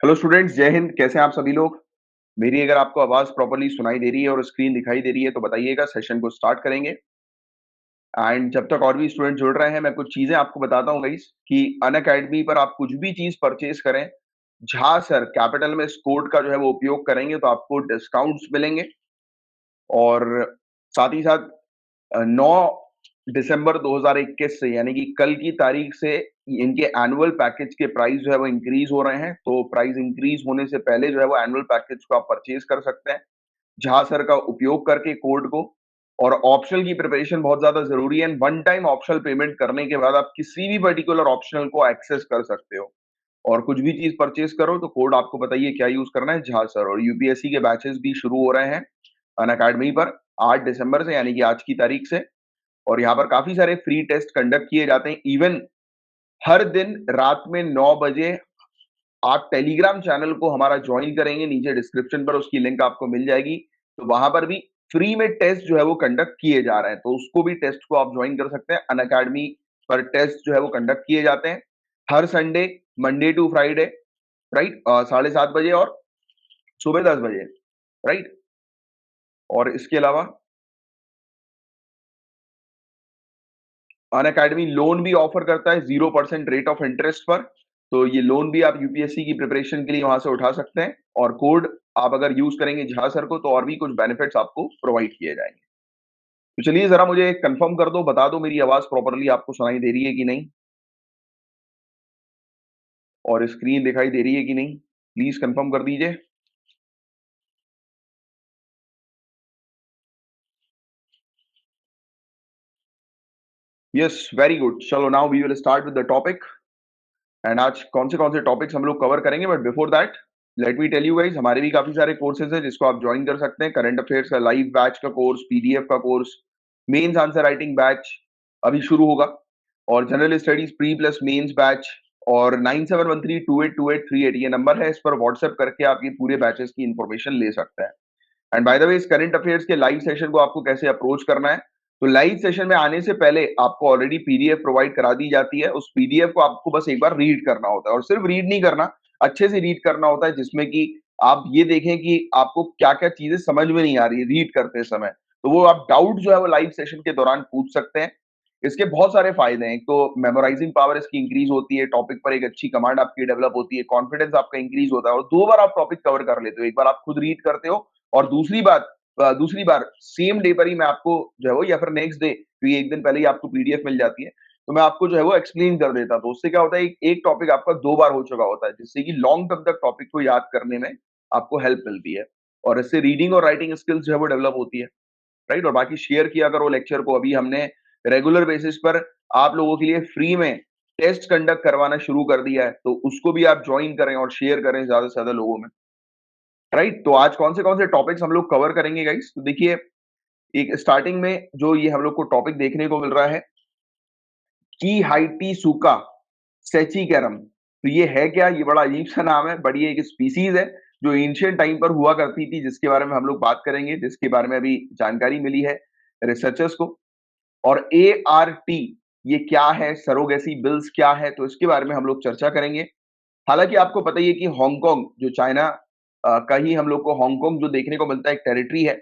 Hello students, जय हिंद। कैसे हैं आप सभी लोग? मेरी अगर आपको आवाज़ प्रॉपर्ली सुनाई दे रही है और स्क्रीन दिखाई दे रही है तो बताइएगा, सेशन को स्टार्ट करेंगे। एंड जब तक और भी स्टूडेंट जुड़ रहे हैं, मैं कुछ चीज़ें आपको बताता हूँ गाइस कि अनअकैडमी पर आप कुछ भी चीज़ परचेज़ करें, जहाँ सर कैपिटल में इस कोड का जो है वो उपयोग करेंगे तो आपको डिस्काउंट्स मिलेंगे। और साथ ही साथ 9 दिसंबर 2021 से यानी कि कल की तारीख से इनके एनुअल पैकेज के प्राइस जो है वो इंक्रीज़ हो रहे हैं। तो प्राइस इंक्रीज़ होने से पहले जो है वो एनुअल पैकेज को आप परचेज़ कर सकते हैं। झासर का उपयोग करके कोड को। और ऑप्शनल की प्रिपरेशन बहुत ज़्यादा ज़रूरी है। वन टाइम ऑप्शनल पेमेंट करने के बाद आप किसी भी पर्टिकुलर ऑप्शनल को एक्सेस कर सकते हो। और कुछ भी चीज़ परचेज़ करो तो कोड आपको बताइए क्या यूज़ करना है, झासर। और यूपीएससी के बैचेस भी शुरू हो रहे हैं अनअकैडमी पर 8 दिसंबर से यानी कि आज की तारीख से। और यहाँ पर काफ़ी सारे फ्री टेस्ट कंडक्ट किए जाते हैं। इवन हर दिन रात में 9 बजे आप टेलीग्राम चैनल को हमारा ज्वाइन करेंगे, नीचे डिस्क्रिप्शन पर उसकी लिंक आपको मिल जाएगी। तो वहां पर भी फ्री में टेस्ट जो है वो कंडक्ट किए जा रहे हैं, तो उसको भी टेस्ट को आप ज्वाइन कर सकते हैं। अनअकैडमी पर टेस्ट जो है वो कंडक्ट किए जाते हैं हर Sunday, Monday to Friday, right, 7:30 बजे और सुबह 10 बजे, राइट। और इसके अलावा अनअकैडमी लोन भी ऑफर करता है 0% रेट ऑफ इंटरेस्ट पर। तो ये लोन भी आप यूपीएससी की प्रिपरेशन के लिए वहां से उठा सकते हैं। और कोड आप अगर यूज करेंगे झा सर को तो और भी कुछ बेनिफिट्स आपको प्रोवाइड किए जाएंगे। तो चलिए जरा मुझे कंफर्म कर दो, बता दो मेरी आवाज प्रॉपरली आपको सुनाई दे रही है कि नहीं, और स्क्रीन दिखाई दे रही है कि नहीं, प्लीज कंफर्म कर दीजिए। Yes, very good. चलो now we will start with the topic. And आज कौन से टॉपिक्स हम लोग कवर करेंगे, but before that let me tell you guys, हमारे भी काफी सारे कोर्सेज हैं जिसको आप ज्वाइन कर सकते हैं। करंट अफेयर्स का लाइव बैच का कोर्स, पीडीएफ का course, mains answer writing batch अभी शुरू होगा, और general studies pre plus mains batch. और 9713282838 ये नंबर है, इस पर व्हाट्सएप करके आप ये पूरे बैचेस की इंफॉर्मेशन ले सकते हैं। एंड बाय द वे, इस करंट अफेयर्स के लाइव सेशन को आपको कैसे अप्रोच करना है, तो लाइव सेशन में आने से पहले आपको ऑलरेडी पीडीएफ प्रोवाइड करा दी जाती है। उस पीडीएफ को आपको बस एक बार रीड करना होता है, और सिर्फ रीड नहीं करना, अच्छे से रीड करना होता है, जिसमें कि आप ये देखें कि आपको क्या क्या चीजें समझ में नहीं आ रही रीड करते समय। तो वो आप डाउट जो है वो लाइव सेशन के दौरान पूछ सकते हैं। इसके बहुत सारे फायदे हैं। एक तो मेमोराइजिंग पावर इसकी इंक्रीज होती है, टॉपिक पर एक अच्छी कमांड आपकी डेवलप होती है, कॉन्फिडेंस आपका इंक्रीज होता है, और 2 बार आप टॉपिक कवर कर लेते हो। एक बार आप खुद रीड करते हो, और दूसरी बार सेम डे पर ही मैं आपको जो है वो, या फिर नेक्स्ट डे, क्योंकि एक दिन पहले ही आपको पीडीएफ मिल जाती है, तो मैं आपको जो है वो एक्सप्लेन कर देता। तो उससे क्या होता है, एक टॉपिक आपका 2 बार हो चुका होता है, जिससे कि लॉन्ग टर्म तक टॉपिक को याद करने में आपको हेल्प मिलती है। और इससे रीडिंग और राइटिंग स्किल्स जो है वो डेवलप होती है, राइट। और बाकी शेयर किया करो लेक्चर को। अभी हमने रेगुलर बेसिस पर आप लोगों के लिए फ्री में टेस्ट कंडक्ट करवाना शुरू कर दिया है, तो उसको भी आप ज्वाइन करें और शेयर करें ज्यादा से ज्यादा लोगों में, राइट। तो आज कौन से टॉपिक्स हम लोग कवर करेंगे गाइस, तो देखिए, एक स्टार्टिंग में जो ये हम लोग को टॉपिक देखने को मिल रहा है की हाइटी सुका सेचिकैरम। तो ये है क्या, ये बड़ा अजीब सा नाम है, बट ये एक स्पीसीज है जो एंशिएंट टाइम पर हुआ करती थी, जिसके बारे में हम लोग बात करेंगे, जिसके बारे में अभी जानकारी मिली है रिसर्चर्स को। और ए आर टी ये क्या है, सरोगेसी बिल्स क्या है, तो इसके बारे में हम लोग चर्चा करेंगे। हालांकि आपको पता ही है कि हांगकांग जो चाइना का ही हम लोग को हांगकांग जो देखने को मिलता है, एक टेरिटरी है,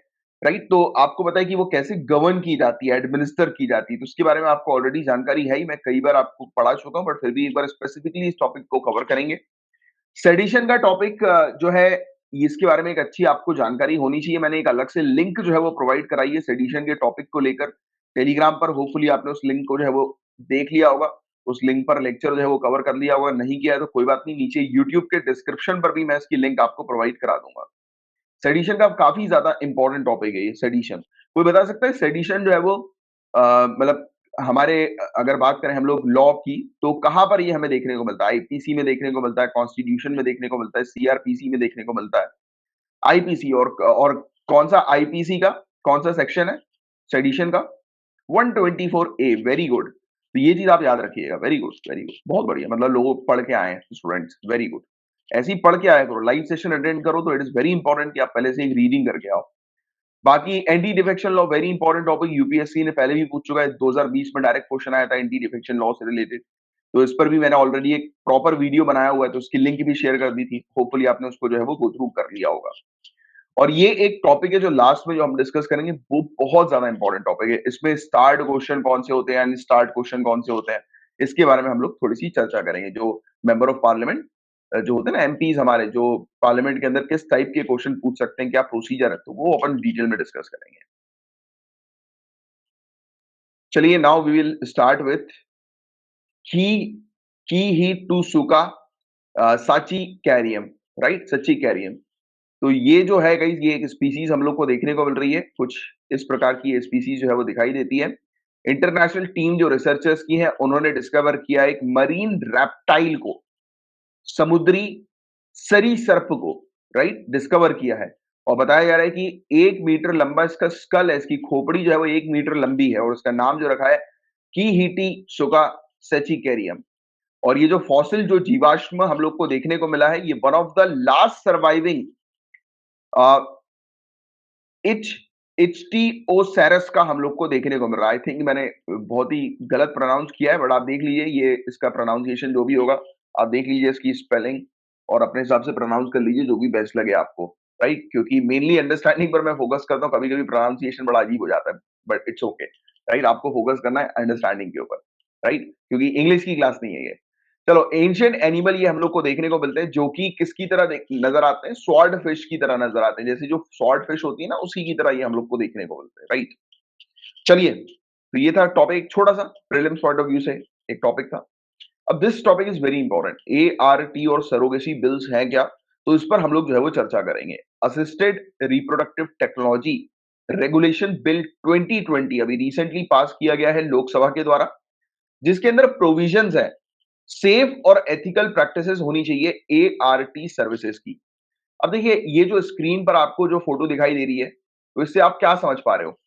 राइट। तो आपको पता है कि वो कैसे गवर्न की जाती है, एडमिनिस्टर की जाती है, तो उसके बारे में आपको ऑलरेडी जानकारी है ही, मैं कई बार आपको पढ़ा चुका हूं, बट फिर भी एक बार स्पेसिफिकली इस टॉपिक को कवर करेंगे। सेडिशन का टॉपिक जो है, इसके बारे में एक अच्छी आपको जानकारी होनी चाहिए। मैंने एक अलग से लिंक जो है वो प्रोवाइड कराई है सेडिशन के टॉपिक को लेकर टेलीग्राम पर। होपफुली आपने उस लिंक को जो है वो देख लिया होगा, उस लिंक पर लेक्चर जो है वो कवर कर लिया होगा। नहीं किया है तो कोई बात नहीं, नीचे यूट्यूब के डिस्क्रिप्शन पर भी मैं इसकी लिंक आपको प्रोवाइड करा दूंगा। सेडिशन का काफी ज्यादा इंपॉर्टेंट टॉपिक है ये सेडिशन। कोई बता सकता है सेडिशन जो है वो मतलब हमारे, अगर बात करें हम लोग लॉ की, तो कहां पर ये हमें देखने को मिलता है? आईपीसी में देखने को मिलता है, कॉन्स्टिट्यूशन में देखने को मिलता है, सीआरपीसी में देखने को मिलता है। आईपीसी और कौन सा आईपीसी का कौन सा सेक्शन है सेडिशन का? 124A। Very good. तो ये चीज आप याद रखिएगा। वेरी गुड, वेरी गुड, बहुत बढ़िया। मतलब लोग पढ़ के आए हैं स्टूडेंट्स, वेरी गुड। ऐसे ही पढ़ के आया करो, लाइव सेशन अटेंड करो, तो इट इज वेरी इंपॉर्टेंट कि आप पहले से एक रीडिंग करके आओ। बाकी anti defection law, very important topic, UPSC ने पहले भी पूछ चुका है, 2020 में डायरेक्ट क्वेश्चन आया था एंटी डिफेक्शन लॉ से रिलेटेड। तो इस पर भी मैंने ऑलरेडी एक प्रॉपर वीडियो बनाया हुआ है, तो उसकी लिंक भी शेयर कर दी थी। होपफुली आपने उसको जो है वो गो थ्रू कर लिया होगा। और ये एक टॉपिक है जो लास्ट में जो हम डिस्कस करेंगे, वो बहुत ज्यादा इंपॉर्टेंट टॉपिक है। इसमें स्टार्ट क्वेश्चन कौन से होते हैं, अनस्टार्ट क्वेश्चन कौन से होते हैं, इसके बारे में हम लोग थोड़ी सी चर्चा करेंगे। जो मेंबर ऑफ पार्लियामेंट जो होते हैं ना, एमपीज हमारे, जो पार्लियामेंट के अंदर किस टाइप के क्वेश्चन पूछ सकते हैं, क्या प्रोसीजर है, तो वो अपन डिटेल में डिस्कस करेंगे। चलिए, now we will start with की की ही टू सुका साची कैरियम, राइट, सच्ची कैरियम। तो ये जो है गाइस, ये एक स्पीसीज हम लोग को देखने को मिल रही है। कुछ इस प्रकार की ये स्पीसीज जो है वो दिखाई देती है। इंटरनेशनल टीम जो रिसर्चर्स की है, उन्होंने डिस्कवर किया एक मरीन रेप्टाइल को, समुद्री सरीसृप को, राइट, डिस्कवर किया है। और बताया जा रहा है कि 1 मीटर लंबा इसका स्कल है, इसकी खोपड़ी जो है वो 1 मीटर लंबी है, और उसका नाम जो रखा है कीहीटी सुका सेचिकेरियम। और ये जो फॉसिल, जो जीवाश्म हम लोग को देखने को मिला है, ये one of the last surviving ich ichthyosaurus का हम लोग को देखने को मिल रहा है। आई थिंक मैंने बहुत ही गलत प्रोनाउंस किया है, बट आप देख लीजिए, ये इसका प्रोनाउंसिएशन जो भी होगा, आप देख लीजिए इसकी स्पेलिंग और अपने हिसाब से प्रोनाउंस कर लीजिए, जो भी बेस्ट लगे आपको, राइट। क्योंकि मेनली अंडरस्टैंडिंग पर मैं फोकस करता हूँ, कभी-कभी प्रोनाउंसिएशन बड़ा अजीब हो जाता है, बट इट्स ओके, राइट। आपको फोकस करना है अंडरस्टैंडिंग के ऊपर, राइट, क्योंकि इंग्लिश की क्लास नहीं है ये। चलो, एंशिएंट एनिमल ये हम लोग को देखने को मिलते हैं, जो कि किसकी तरह नजर आते हैं, स्वॉर्ड फिश की तरह नजर आते हैं। जैसे जो स्वॉर्ड फिश होती है ना, उसी की तरह ये हम लोग को देखने को मिलते हैं, राइट। चलिए, तो ये था टॉपिक, छोटा सा प्रीलिम्स पॉइंट ऑफ व्यू से एक टॉपिक था। अब this topic is very important. ART और सरोगेसी बिल्स हैं क्या, तो इस पर हम लोग जो है वो चर्चा करेंगे। Assisted reproductive technology regulation bill 2020 अभी रिसेंटली पास किया गया है लोकसभा के द्वारा, जिसके अंदर प्रोविजंस है, सेफ और एथिकल प्रैक्टिसेस होनी चाहिए एआरटी सर्विसेज की। अब देखिए, ये जो स्क्रीन पर आपको जो फोटो दिखाई दे रही है, तो इससे आप क्या समझ पा रहे हो?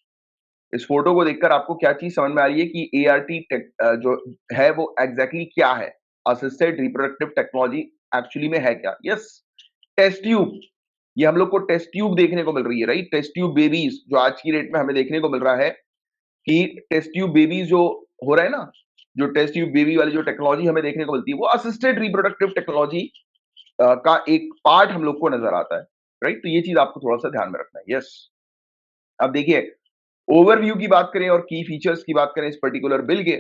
इस फोटो को देखकर आपको क्या चीज समझ में आ रही है कि एआरटी जो है वो एग्जैक्टली क्या है? असिस्टेड रिप्रोडक्टिव टेक्नोलॉजी एक्चुअली में है क्या? Yes, test tube. ये हम लोग को टेस्ट ट्यूब देखने को मिल रही है, राइट। टेस्ट ट्यूब बेबीज जो आज की डेट में हमें देखने को मिल रहा है कि टेस्ट ट्यूब बेबीज जो हो रहा है ना, जो टेस्ट ट्यूब बेबी वाली जो टेक्नोलॉजी हमें देखने को मिलती है, वो असिस्टेड रिप्रोडक्टिव टेक्नोलॉजी का एक पार्ट हम लोग को नजर आता है, राइट। तो ये चीज आपको थोड़ा सा ध्यान में रखना है। यस, अब देखिए, ओवरव्यू की बात करें और की फीचर्स की बात करें इस पर्टिकुलर बिल के,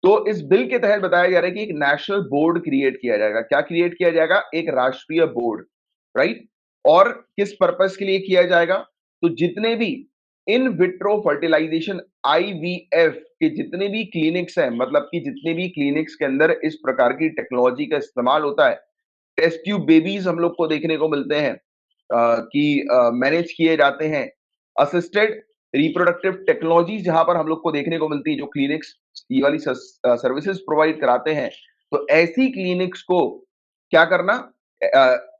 तो इस बिल के तहत बताया जा रहा है कि एक नेशनल बोर्ड क्रिएट किया जाएगा। क्या क्रिएट किया जाएगा? एक राष्ट्रीय बोर्ड, राइट। और किस पर्पस के लिए किया जाएगा? तो जितने भी इन विट्रो फर्टिलाइजेशन आईवीएफ के जितने भी क्लिनिक्स हैं, मतलब कि जितने भी क्लिनिक्स के अंदर इस प्रकार की टेक्नोलॉजी का इस्तेमाल होता है, टेस्ट ट्यूब बेबीज हम लोग को देखने को मिलते हैं कि मैनेज किए जाते हैं। असिस्टेड रिप्रोडक्टिव टेक्नोलॉजीज जहां पर हम लोग को देखने को मिलती है, जो क्लिनिक्स ये वाली सर्विसेज प्रोवाइड कराते हैं, तो ऐसी क्लिनिक्स को क्या करना,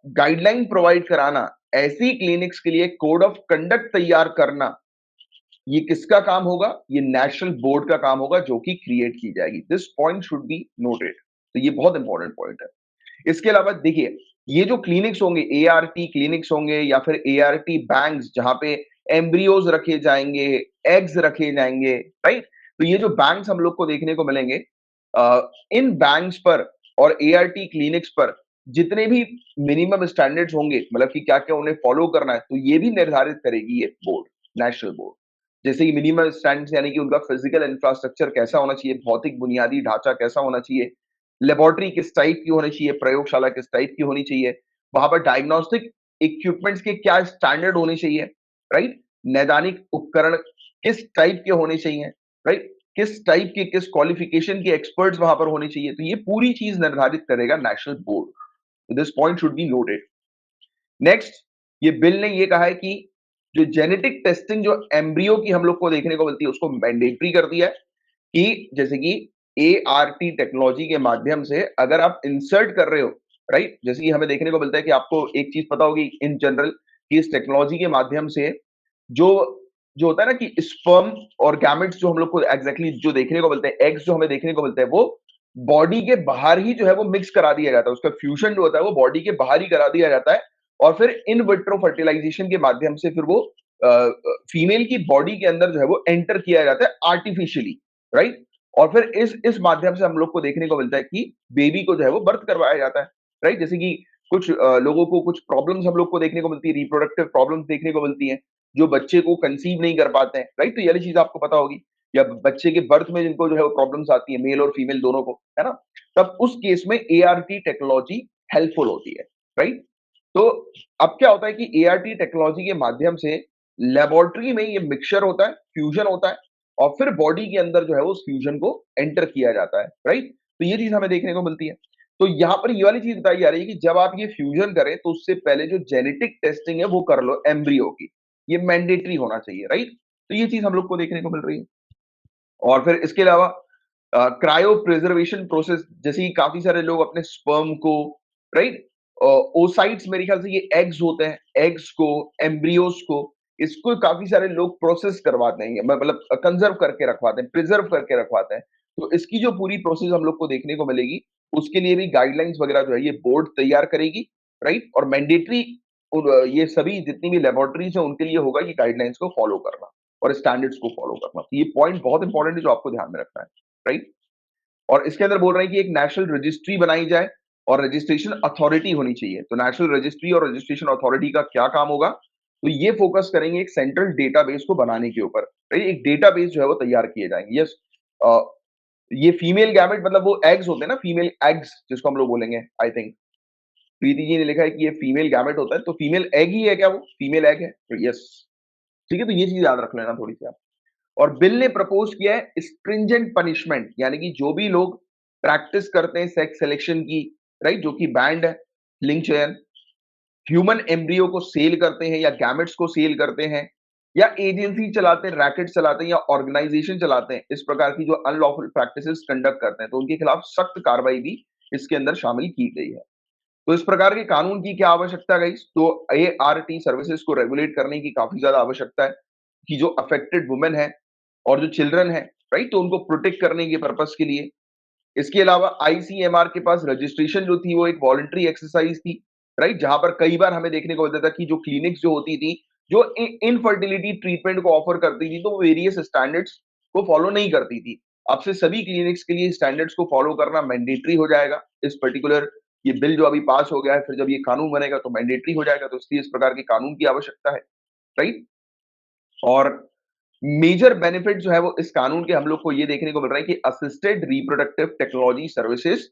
गाइडलाइन प्रोवाइड कराना, ऐसी क्लिनिक्स के लिए कोड ऑफ कंडक्ट तैयार करना, ये किसका काम होगा? ये नेशनल बोर्ड का काम होगा, जो कि क्रिएट की जाएगी। This point should be noted. तो ये बहुत इंपॉर्टेंट पॉइंट है। इसके अलावा देखिए, ये जो क्लिनिक्स होंगे, एआरटी क्लिनिक्स होंगे या फिर एआरटी बैंक्स, जहां पे एम्ब्रियोज रखे जाएंगे, एग्स रखे जाएंगे, राइट। तो ये जो बैंक्स हम लोग को देखने को मिलेंगे, इन बैंक्स पर और एआरटी क्लिनिक्स पर जितने भी मिनिमम स्टैंडर्ड्स होंगे, मतलब कि क्या क्या उन्हें फॉलो करना है, तो ये भी निर्धारित करेगी ये बोर्ड, नेशनल बोर्ड। जैसे कि मिनिमम स्टैंडर्ड्स यानी कि उनका फिजिकल इंफ्रास्ट्रक्चर कैसा होना चाहिए, भौतिक बुनियादी ढांचा कैसा होना चाहिए, लेबोरेटरी किस टाइप की होनी चाहिए, प्रयोगशाला किस टाइप की होनी चाहिए, वहां पर डायग्नोस्टिक इक्विपमेंट्स के क्या स्टैंडर्ड होने चाहिए, राइट। नैदानिक उपकरण किस टाइप के होने चाहिए, राइट। किस टाइप के, किस क्वालिफिकेशन के एक्सपर्ट्स वहां पर होने चाहिए, तो ये पूरी चीज निर्धारित करेगा national board. This point should be noted. Next, ये बिल ने ये कहा है कि जो जेनेटिक टेस्टिंग जो एम्ब्रियो की हम लोग को देखने को मिलती है, उसको मैंडेटरी कर दिया है कि जैसे कि एआरटी टेक्नोलॉजी के माध्यम से अगर आप इंसर्ट कर रहे हो, राइट, जैसे कि हमें देखने को मिलता है कि आपको एक चीज पता होगी इन जनरल कि इस टेक्नोलॉजी के माध्यम से जो जो होता है ना कि स्पर्म और गैमेट्स जो हम लोग को एग्जैक्टली जो देखने को मिलते हैं, एग्स जो हमें देखने को मिलते हैं, वो बॉडी के बाहर ही जो है वो मिक्स करा दिया जाता है, उसका फ्यूजन जो होता है वो बॉडी के बाहर ही करा दिया जाता है, और फिर इन विट्रो फर्टिलाइजेशन के माध्यम से फिर वो फीमेल की बॉडी के अंदर जो है वो एंटर किया जाता है आर्टिफिशियली, राइट। और फिर इस माध्यम से हम लोग को देखने को मिलता है कि बेबी को जो है वो बर्थ करवाया जाता है, राइट? जैसे कि कुछ लोगों को कुछ प्रॉब्लम्स हम लोग को देखने को मिलती है, रिप्रोडक्टिव प्रॉब्लम्स देखने को मिलती हैं, जो बच्चे को कंसीव नहीं कर पाते हैं, राइट? तो ये वाली चीज़ आपको पता होगी, या बच्चे के बर्थ में जिनको जो है वो प्रॉब्लम्स आती है, मेल और फीमेल दोनों को, है ना? तब उस केस में एआरटी टेक्नोलॉजी हेल्पफुल होती है, राइट? तो अब क्या होता है कि एआरटी टेक्नोलॉजी के माध्यम से लेबोरेटरी में ये मिक्सचर होता है, फ्यूजन होता है, और फिर बॉडी के अंदर जो है वो उस फ्यूजन को एंटर किया जाता है, राइट? तो ये चीज हमें देखने को मिलती है। तो यहाँ पर ये वाली चीज बताई जा रही है कि जब आप ये फ्यूजन करें तो उससे पहले जो जेनेटिक टेस्टिंग है वो कर लो एम्ब्रियो की। ये मैंडेटरी होना चाहिए, राइट? तो ये चीज हम लोग को देखने को मिल रही है। और फिर इसके अलावा क्रायो प्रिजर्वेशन प्रोसेस, जैसे कि काफी सारे लोग अपने स्पर्म को, राइट, ओसाइट्स, मेरे ख्याल से ये एग्स होते हैं, एग्स को, एम्ब्रियोस को, इसको काफी सारे लोग प्रोसेस करवाते हैं, मतलब कंजर्व करके रखवाते हैं, प्रिजर्व करके रखवाते हैं। तो इसकी जो पूरी प्रोसेस हम लोग को देखने को मिलेगी, उसके लिए भी गाइडलाइंस वगैरह जो है ये बोर्ड तैयार करेगी, राइट? और मैंडेटरी ये सभी जितनी भी लेबोरेटरीज है उनके लिए होगा ये गाइडलाइंस को फॉलो करना और स्टैंडर्ड्स को फॉलो करना। तो ये पॉइंट बहुत इंपॉर्टेंट है जो आपको ध्यान में रखना है, राइट? और इसके अंदर बोल रहे हैं कि एक नेशनल रजिस्ट्री बनाई जाए और रजिस्ट्रेशन अथॉरिटी होनी चाहिए। तो नेशनल रजिस्ट्री और रजिस्ट्रेशन अथॉरिटी का क्या काम होगा? तो ये फोकस करेंगे एक सेंट्रल डेटाबेस को बनाने के ऊपर, राइट? एक डेटाबेस जो है वो तैयार किए जाएंगे। यस, ये फीमेल गैमेट, मतलब वो एग्स होते हैं ना, फीमेल एग्स जिसको हम लोग बोलेंगे, आई थिंक प्रीति जी ने लिखा है कि ये फीमेल गैमेट होता है, तो फीमेल एग ही है क्या? वो फीमेल एग है, तो यस, ठीक है। तो ये चीज याद रख लेना थोड़ी सी आप। और बिल ने प्रपोज किया है स्ट्रिंजेंट पनिशमेंट, यानी कि जो भी लोग प्रैक्टिस करते हैं सेक्स सिलेक्शन की, राइट, जो कि बैंड है, लिंग चयन, ह्यूमन एम्ब्रियो को सेल करते हैं या गैमेट्स को सेल करते हैं, या एजेंसी चलाते हैं, रैकेट चलाते हैं, या ऑर्गेनाइजेशन चलाते हैं, इस प्रकार की जो अनलॉफुल प्रैक्टिसेस कंडक्ट करते हैं, तो उनके खिलाफ सख्त कार्रवाई भी इसके अंदर शामिल की गई है। तो इस प्रकार के कानून की क्या आवश्यकता है गाइस? तो एआरटी सर्विसेज को रेगुलेट करने की काफी ज्यादा आवश्यकता है, कि जो अफेक्टेड वुमेन है और जो चिल्ड्रन है, राइट, तो उनको प्रोटेक्ट करने के पर्पस के लिए। इसके अलावा आईसीएमआर के पास रजिस्ट्रेशन जो थी वो एक वॉलंटरी एक्सरसाइज थी, राइट, जहां पर कई बार हमें देखने को मिलता था कि जो क्लिनिक्स जो होती थी, जो इनफर्टिलिटी ट्रीटमेंट को ऑफर करती थी, तो वो वेरियस स्टैंडर्ड्स को फॉलो नहीं करती थी। अब से सभी क्लिनिक्स के लिए स्टैंडर्ड्स को फॉलो करना मैंडेटरी हो जाएगा। इस पर्टिकुलर ये बिल जो अभी पास हो गया है, फिर जब ये कानून बनेगा तो मैंडेटरी हो जाएगा, तो इसलिए इस प्रकार के कानून की आवश्यकता है, राइट? और मेजर बेनिफिट जो है वो इस कानून के हम लोग को ये देखने को मिल रहा है कि असिस्टेड रिप्रोडक्टिव टेक्नोलॉजी सर्विसेज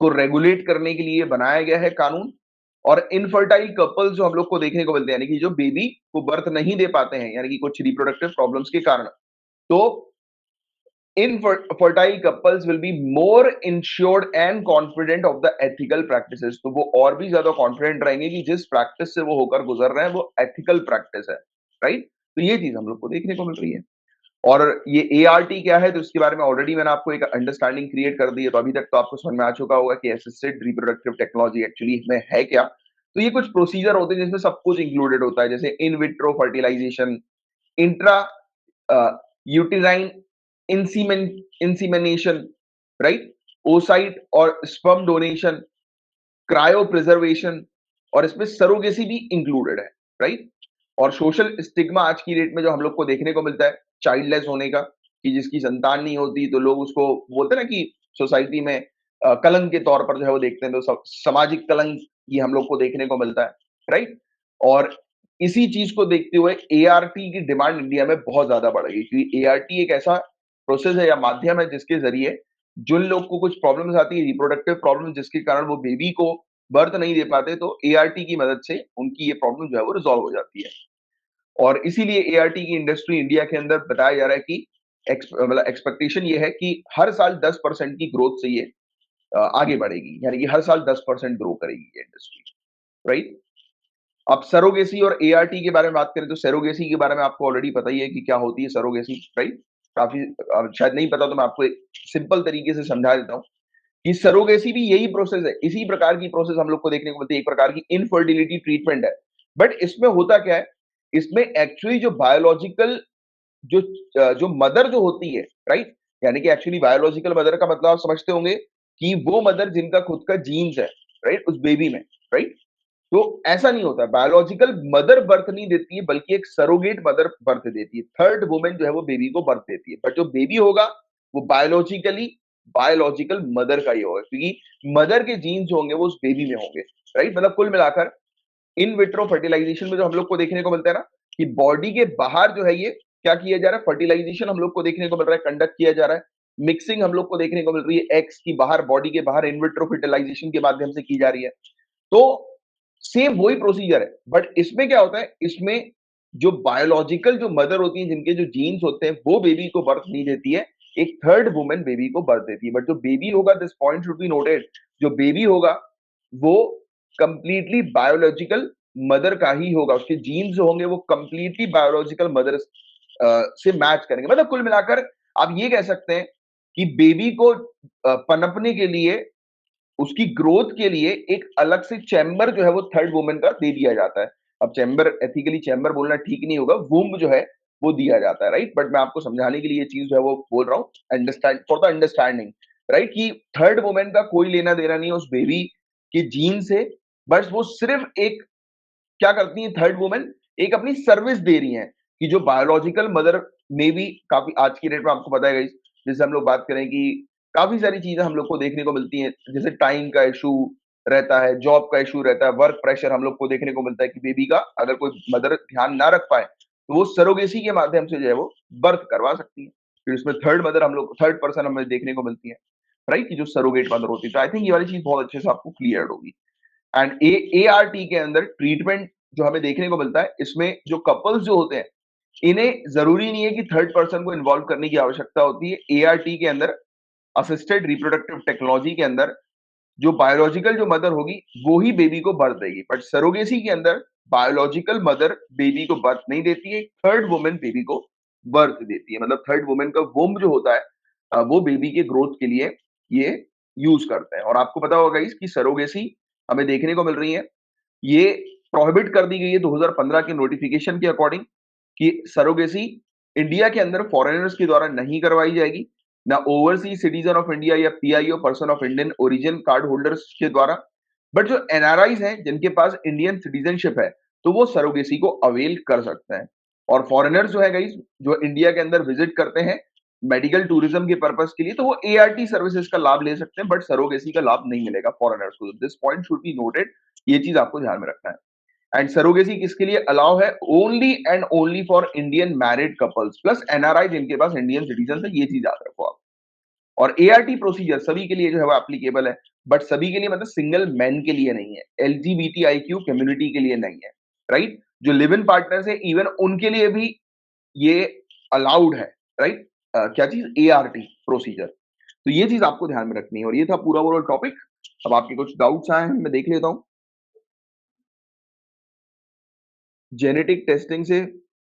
को रेगुलेट करने के लिए बनाया गया है कानून। और इनफर्टाइल कपल्स जो हम लोग को देखने को मिलते हैं, यानी कि जो बेबी को बर्थ नहीं दे पाते हैं, यानी कि कुछ रिप्रोडक्टिव प्रॉब्लम्स के कारण, तो infertile couples will be more insured and confident of the ethical practices। तो वो और भी ज्यादा कॉन्फिडेंट रहेंगे कि जिस प्रैक्टिस से वो होकर गुजर रहे हैं वो एथिकल प्रैक्टिस है, राइट? तो ये चीज हम लोग को देखने को मिल रही है। और ये एआरटी क्या है, तो इसके बारे में ऑलरेडी मैंने आपको एक अंडरस्टैंडिंग क्रिएट कर दी है, तो अभी तक तो आपको समझ में आ चुका होगा कि असिस्टेड रिप्रोडक्टिव टेक्नोलॉजी एक्चुअली इसमें है क्या। तो ये कुछ प्रोसीजर होते हैं जिसमें सब कुछ इंक्लूडेड होता है, जैसे in vitro fertilisation, intra uterine insemen insemination, right, oocyte और स्पर्म डोनेशन, क्रायो प्रिजर्वेशन, और इसमें सरोगेसी भी इंक्लूडेड है, राइट? और सोशल स्टिग्मा आज की डेट में जो हम लोग को देखने को मिलता है चाइल्डलेस होने का, कि जिसकी संतान नहीं होती तो लोग उसको बोलते हैं ना कि सोसाइटी में कलंक के तौर पर जो है वो देखते हैं, तो सामाजिक कलंक ये हम लोग को देखने को मिलता है, राइट? और इसी चीज को देखते हुए एआरटी की डिमांड इंडिया में बहुत ज्यादा बढ़ गई, क्योंकि एआरटी एक ऐसा प्रोसेस है या माध्यम है जिसके जरिए जिन लोग को कुछ प्रॉब्लम्स आती है, रिप्रोडक्टिव प्रॉब्लम, जिसके कारण वो बेबी को बर्थ नहीं दे पाते, तो एआरटी की मदद से उनकी ये प्रॉब्लम जो है वो रिजॉल्व हो जाती है। और इसीलिए एआरटी की इंडस्ट्री इंडिया के अंदर बताया जा रहा है कि मतलब एक्सपेक्टेशन ये है कि हर साल 10% की ग्रोथ से ये आगे बढ़ेगी, यानी कि हर साल 10% ग्रो करेगी ये इंडस्ट्री, राइट? अब सरोगेसी और एआरटी के बारे में बात करें तो सरोगेसी के बारे में आपको ऑलरेडी पता ही है कि क्या होती है सरोगेसी, राइट? काफी शायद नहीं पता, तो मैं आपको एक सिंपल तरीके से समझा देता हूँ कि सरोगेसी भी यही प्रोसेस है, इसी प्रकार की प्रोसेस हम लोग को देखने को मिलती है, एक प्रकार की इनफर्टिलिटी ट्रीटमेंट है। बट इसमें होता क्या है, इसमें एक्चुअली जो बायोलॉजिकल जो जो मदर जो होती है, राइट, यानी कि एक्चुअली बायोलॉजिकल मदर का मतलब आप समझते होंगे कि वो मदर जिनका खुद का जीन्स है, राइट, उस बेबी में, राइट? तो ऐसा नहीं होता, बायोलॉजिकल मदर बर्थ नहीं देती है, बल्कि एक सरोगेट मदर बर्थ देती है, थर्ड वुमेन जो है वो बेबी को बर्थ देती है। बट जो बेबी होगा वो बायोलॉजिकल मदर का ही होगा, क्योंकि मदर के जीन्स होंगे वो उस बेबी में होंगे, राइट। मतलब कुल मिलाकर इन विट्रो फर्टिलाइजेशन में जो हम लोग को देखने को मिलता है ना, कि बॉडी के बाहर जो है ये क्या किया जा रहा है, फर्टिलाइजेशन हम लोग को देखने को मिल रहा है, कंडक्ट किया जा रहा है। मिक्सिंग हम लोग को देखने को मिल रही है एग्स की बाहर, बॉडी के बाहर इन विट्रो फर्टिलाइजेशन के माध्यम से की जा रही है। तो सेम वही प्रोसीजर है, बट इसमें क्या होता है, इसमें जो बायोलॉजिकल जो मदर होती है, जिनके जो जीन्स होते हैं, वो बेबी को बर्थ नहीं देती है, एक थर्ड वुमेन बेबी को बर्थ देती है। बट जो बेबी होगा, this point should be noted, जो बेबी होगा वो कंप्लीटली बायोलॉजिकल मदर का ही होगा, उसके जीन्स जो होंगे वो कंप्लीटली बायोलॉजिकल मदर से मैच करेंगे। मतलब कुल मिलाकर आप ये कह सकते हैं कि बेबी को पनपने के लिए, उसकी ग्रोथ के लिए एक अलग से चैम्बर जो है वो थर्ड वुमेन का दे दिया जाता है। अब चैम्बर, एथिकली चैम्बर बोलना ठीक नहीं होगा, वुम्ब जो है वो दिया जाता है, राइट। बट मैं आपको समझाने के लिए ये चीज जो है वो बोल रहा हूँ, understand for the understanding, right, कि थर्ड वुमेन का कोई लेना देना नहीं है उस बेबी के जीन से। बस वो सिर्फ एक क्या करती है थर्ड वुमेन, एक अपनी सर्विस दे रही हैं, कि जो बायोलॉजिकल मदर में भी काफी आज की डेट में आपको पता है guys, जैसे हम लोग बात करें कि काफी सारी चीजें हम लोग को देखने को मिलती हैं, जैसे टाइम का इशू रहता है, जॉब का इशू रहता है, वर्क प्रेशर हम लोग को देखने को मिलता है, कि बेबी का अगर कोई मदर ध्यान ना रख पाए तो वो सरोगेसी के माध्यम से जो है वो बर्थ करवा सकती है। फिर उसमें थर्ड मदर हम लोग, थर्ड पर्सन हमें देखने को मिलती है, राइट, कि जो सरोगेट मदर होती है। तो आई थिंक ये वाली चीज बहुत अच्छे से आपको क्लियर होगी। एंड ART के अंदर ट्रीटमेंट जो हमें देखने को मिलता है, इसमें जो कपल्स जो होते हैं, इन्हें जरूरी नहीं है कि थर्ड पर्सन को इन्वॉल्व करने की आवश्यकता होती है। ART के अंदर, असिस्टेड रिप्रोडक्टिव टेक्नोलॉजी के अंदर, जो बायोलॉजिकल जो मदर होगी वो ही बेबी को बर्थ देगी। बट सरोगेसी के अंदर बायोलॉजिकल मदर बेबी को बर्थ नहीं देती है, थर्ड वुमेन बेबी को बर्थ देती है। मतलब थर्ड वुमेन का वुम्ब जो होता है, वो बेबी के ग्रोथ के लिए ये यूज करते हैं। और आपको पता होगा इस कि सरोगेसी हमें देखने को मिल रही है, ये प्रोहिबिट कर दी गई है 2015 के नोटिफिकेशन के अकॉर्डिंग, कि सरोगेसी इंडिया के अंदर फॉरेनर्स के द्वारा नहीं करवाई जाएगी, ना ओवरसीज सिटीजन ऑफ इंडिया या PIO person of Indian origin card holders के द्वारा। बट जो एनआरआईज हैं, जिनके पास इंडियन सिटीजनशिप है, तो वो सरोगेसी को अवेल कर सकते हैं। और फॉरेनर्स जो है गाइस, जो इंडिया के अंदर विजिट करते हैं मेडिकल टूरिज्म के पर्पस के लिए, तो वो ART सर्विसेज का लाभ ले सकते हैं, बट सरोगेसी का लाभ नहीं मिलेगा फॉरेनर्स को। This point should be noted, ये चीज आपको ध्यान में रखना है। एंड सरोगेसी किसके लिए अलाउ है? Only and only for Indian married couples plus NRI जिनके पास इंडियन सिटीजन है, ये चीज याद रखो आप। और ART प्रोसीजर सभी के लिए जो है वो एप्लीकेबल है, बट सभी के लिए मतलब सिंगल मैन के लिए नहीं है, LGBTIQ कम्युनिटी के लिए नहीं है, राइट। जो लिव इन पार्टनर्स है, इवन उनके लिए भी ये अलाउड है, राइट। क्या चीज? ART procedure. तो ये चीज आपको ध्यान में रखनी है। और ये था पूरा वो टॉपिक। अब आपके कुछ डाउट्स आए हैं, मैं देख लेता हूँ। जेनेटिक टेस्टिंग से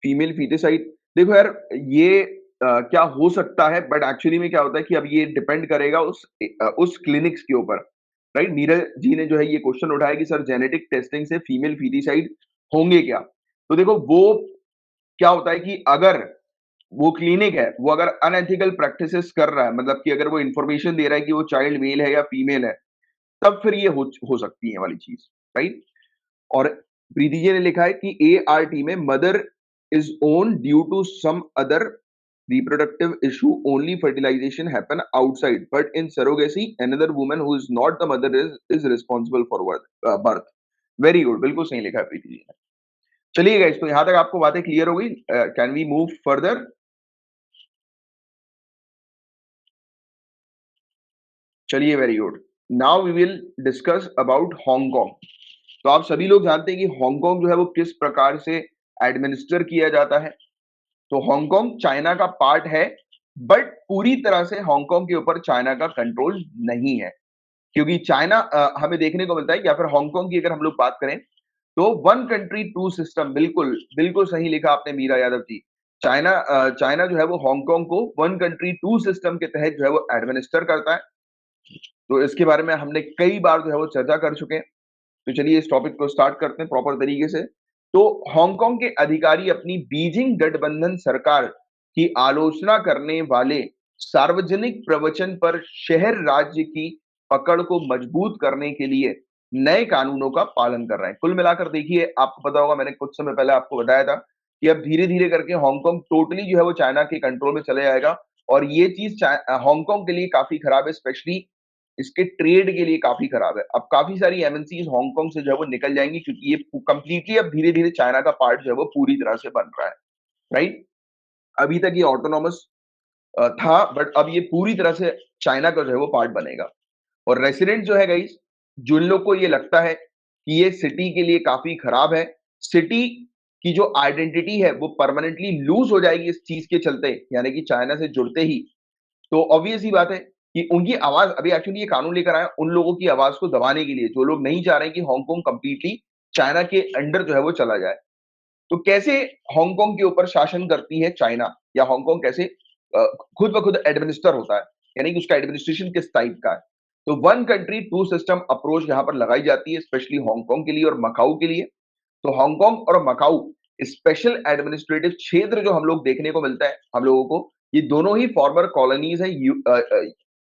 फीमेल फीटिसाइड, देखो यार, ये क्या हो सकता है, बट एक्चुअली में क्या होता है कि अब ये डिपेंड करेगा उस क्लिनिक्स के ऊपर, राइट। नीरज जी ने जो है ये क्वेश्चन उठाया कि सर जेनेटिक टेस्टिंग से फीमेल फीटिसाइड होंगे क्या? तो देखो वो क्या होता है कि अगर वो क्लिनिक है, वो अगर अनएथिकल प्रैक्टिसेस कर रहा है, मतलब कि अगर वो इंफॉर्मेशन दे रहा है कि वो चाइल्ड मेल है या फीमेल है, तब फिर ये हो सकती है वाली चीज, राइट। और प्रीति जी ने लिखा है कि ART में mother is own due to some other reproductive issue, only fertilization happen outside, but in surrogacy another woman who is not the mother is responsible for birth. Very good, बिल्कुल सही लिखा है प्रीति जी ने। चलिए गाइस, तो यहां तक आपको बातें क्लियर हो गई। Can we move further? चलिए, very good. Now we will discuss about Hong Kong. तो आप सभी लोग जानते हैं कि हांगकांग जो है वो किस प्रकार से एडमिनिस्टर किया जाता है। तो हांगकांग चाइना का पार्ट है, बट पूरी तरह से हांगकांग के ऊपर चाइना का कंट्रोल नहीं है, क्योंकि चाइना हमें देखने को मिलता है, या फिर हांगकांग की अगर हम लोग बात करें, तो वन कंट्री टू सिस्टम, बिल्कुल बिल्कुल सही लिखा आपने मीरा यादव जी। चाइना जो है वो हांगकांग को वन कंट्री टू सिस्टम के तहत जो है वो एडमिनिस्टर करता है। तो इसके बारे में हमने कई बार जो है वो चर्चा कर चुके हैं। तो चलिए इस टॉपिक को स्टार्ट करते हैं प्रॉपर तरीके से। तो हांगकांग के अधिकारी अपनी बीजिंग गठबंधन सरकार की आलोचना करने वाले सार्वजनिक प्रवचन पर शहर राज्य की पकड़ को मजबूत करने के लिए नए कानूनों का पालन कर रहे हैं। कुल मिलाकर देखिए, आपको पता होगा, मैंने कुछ समय पहले आपको बताया था कि अब धीरे धीरे करके हांगकांग टोटली जो है वो चाइना के कंट्रोल में चले जाएगा। और ये चीज हांगकांग के लिए काफी खराब है, स्पेशली इसके ट्रेड के लिए काफी खराब है। अब काफी सारी एमएनसीज हांगकांग से जो है वो निकल जाएंगी, क्योंकि ये कंप्लीटली अब धीरे धीरे चाइना का पार्ट जो है वो पूरी तरह से बन रहा है, राइट। अभी तक ये ऑटोनॉमस था, बट अब ये पूरी तरह से चाइना का जो है वो पार्ट बनेगा। और रेसिडेंट जो है गाइस, जिन लोग को ये लगता है कि ये सिटी के लिए काफी खराब है, सिटी की जो आइडेंटिटी है वो परमानेंटली लूज हो जाएगी इस चीज के चलते, यानी कि चाइना से जुड़ते ही, तो ऑब्वियस ही बात है कि उनकी आवाज, अभी एक्चुअली ये कानून लेकर आया उन लोगों की आवाज को दबाने के लिए, जो लोग नहीं चाह रहे कि हांगकांग कंप्लीटली चाइना के अंडर जो है वो चला जाए। तो कैसे हांगकांग के ऊपर शासन करती है चाइना, या हांगकांग कैसे खुद ब खुद एडमिनिस्टर होता है, यानी कि उसका एडमिनिस्ट्रेशन किस टाइप का है। तो one country two system approach यहाँ पर लगाई जाती है, स्पेशली हांगकांग के लिए और मकाऊ के लिए। तो हांगकांग और मकाऊ स्पेशल एडमिनिस्ट्रेटिव क्षेत्र जो हम लोग देखने को मिलता है हम लोगों को, ये दोनों ही फॉर्मर कॉलोनीज है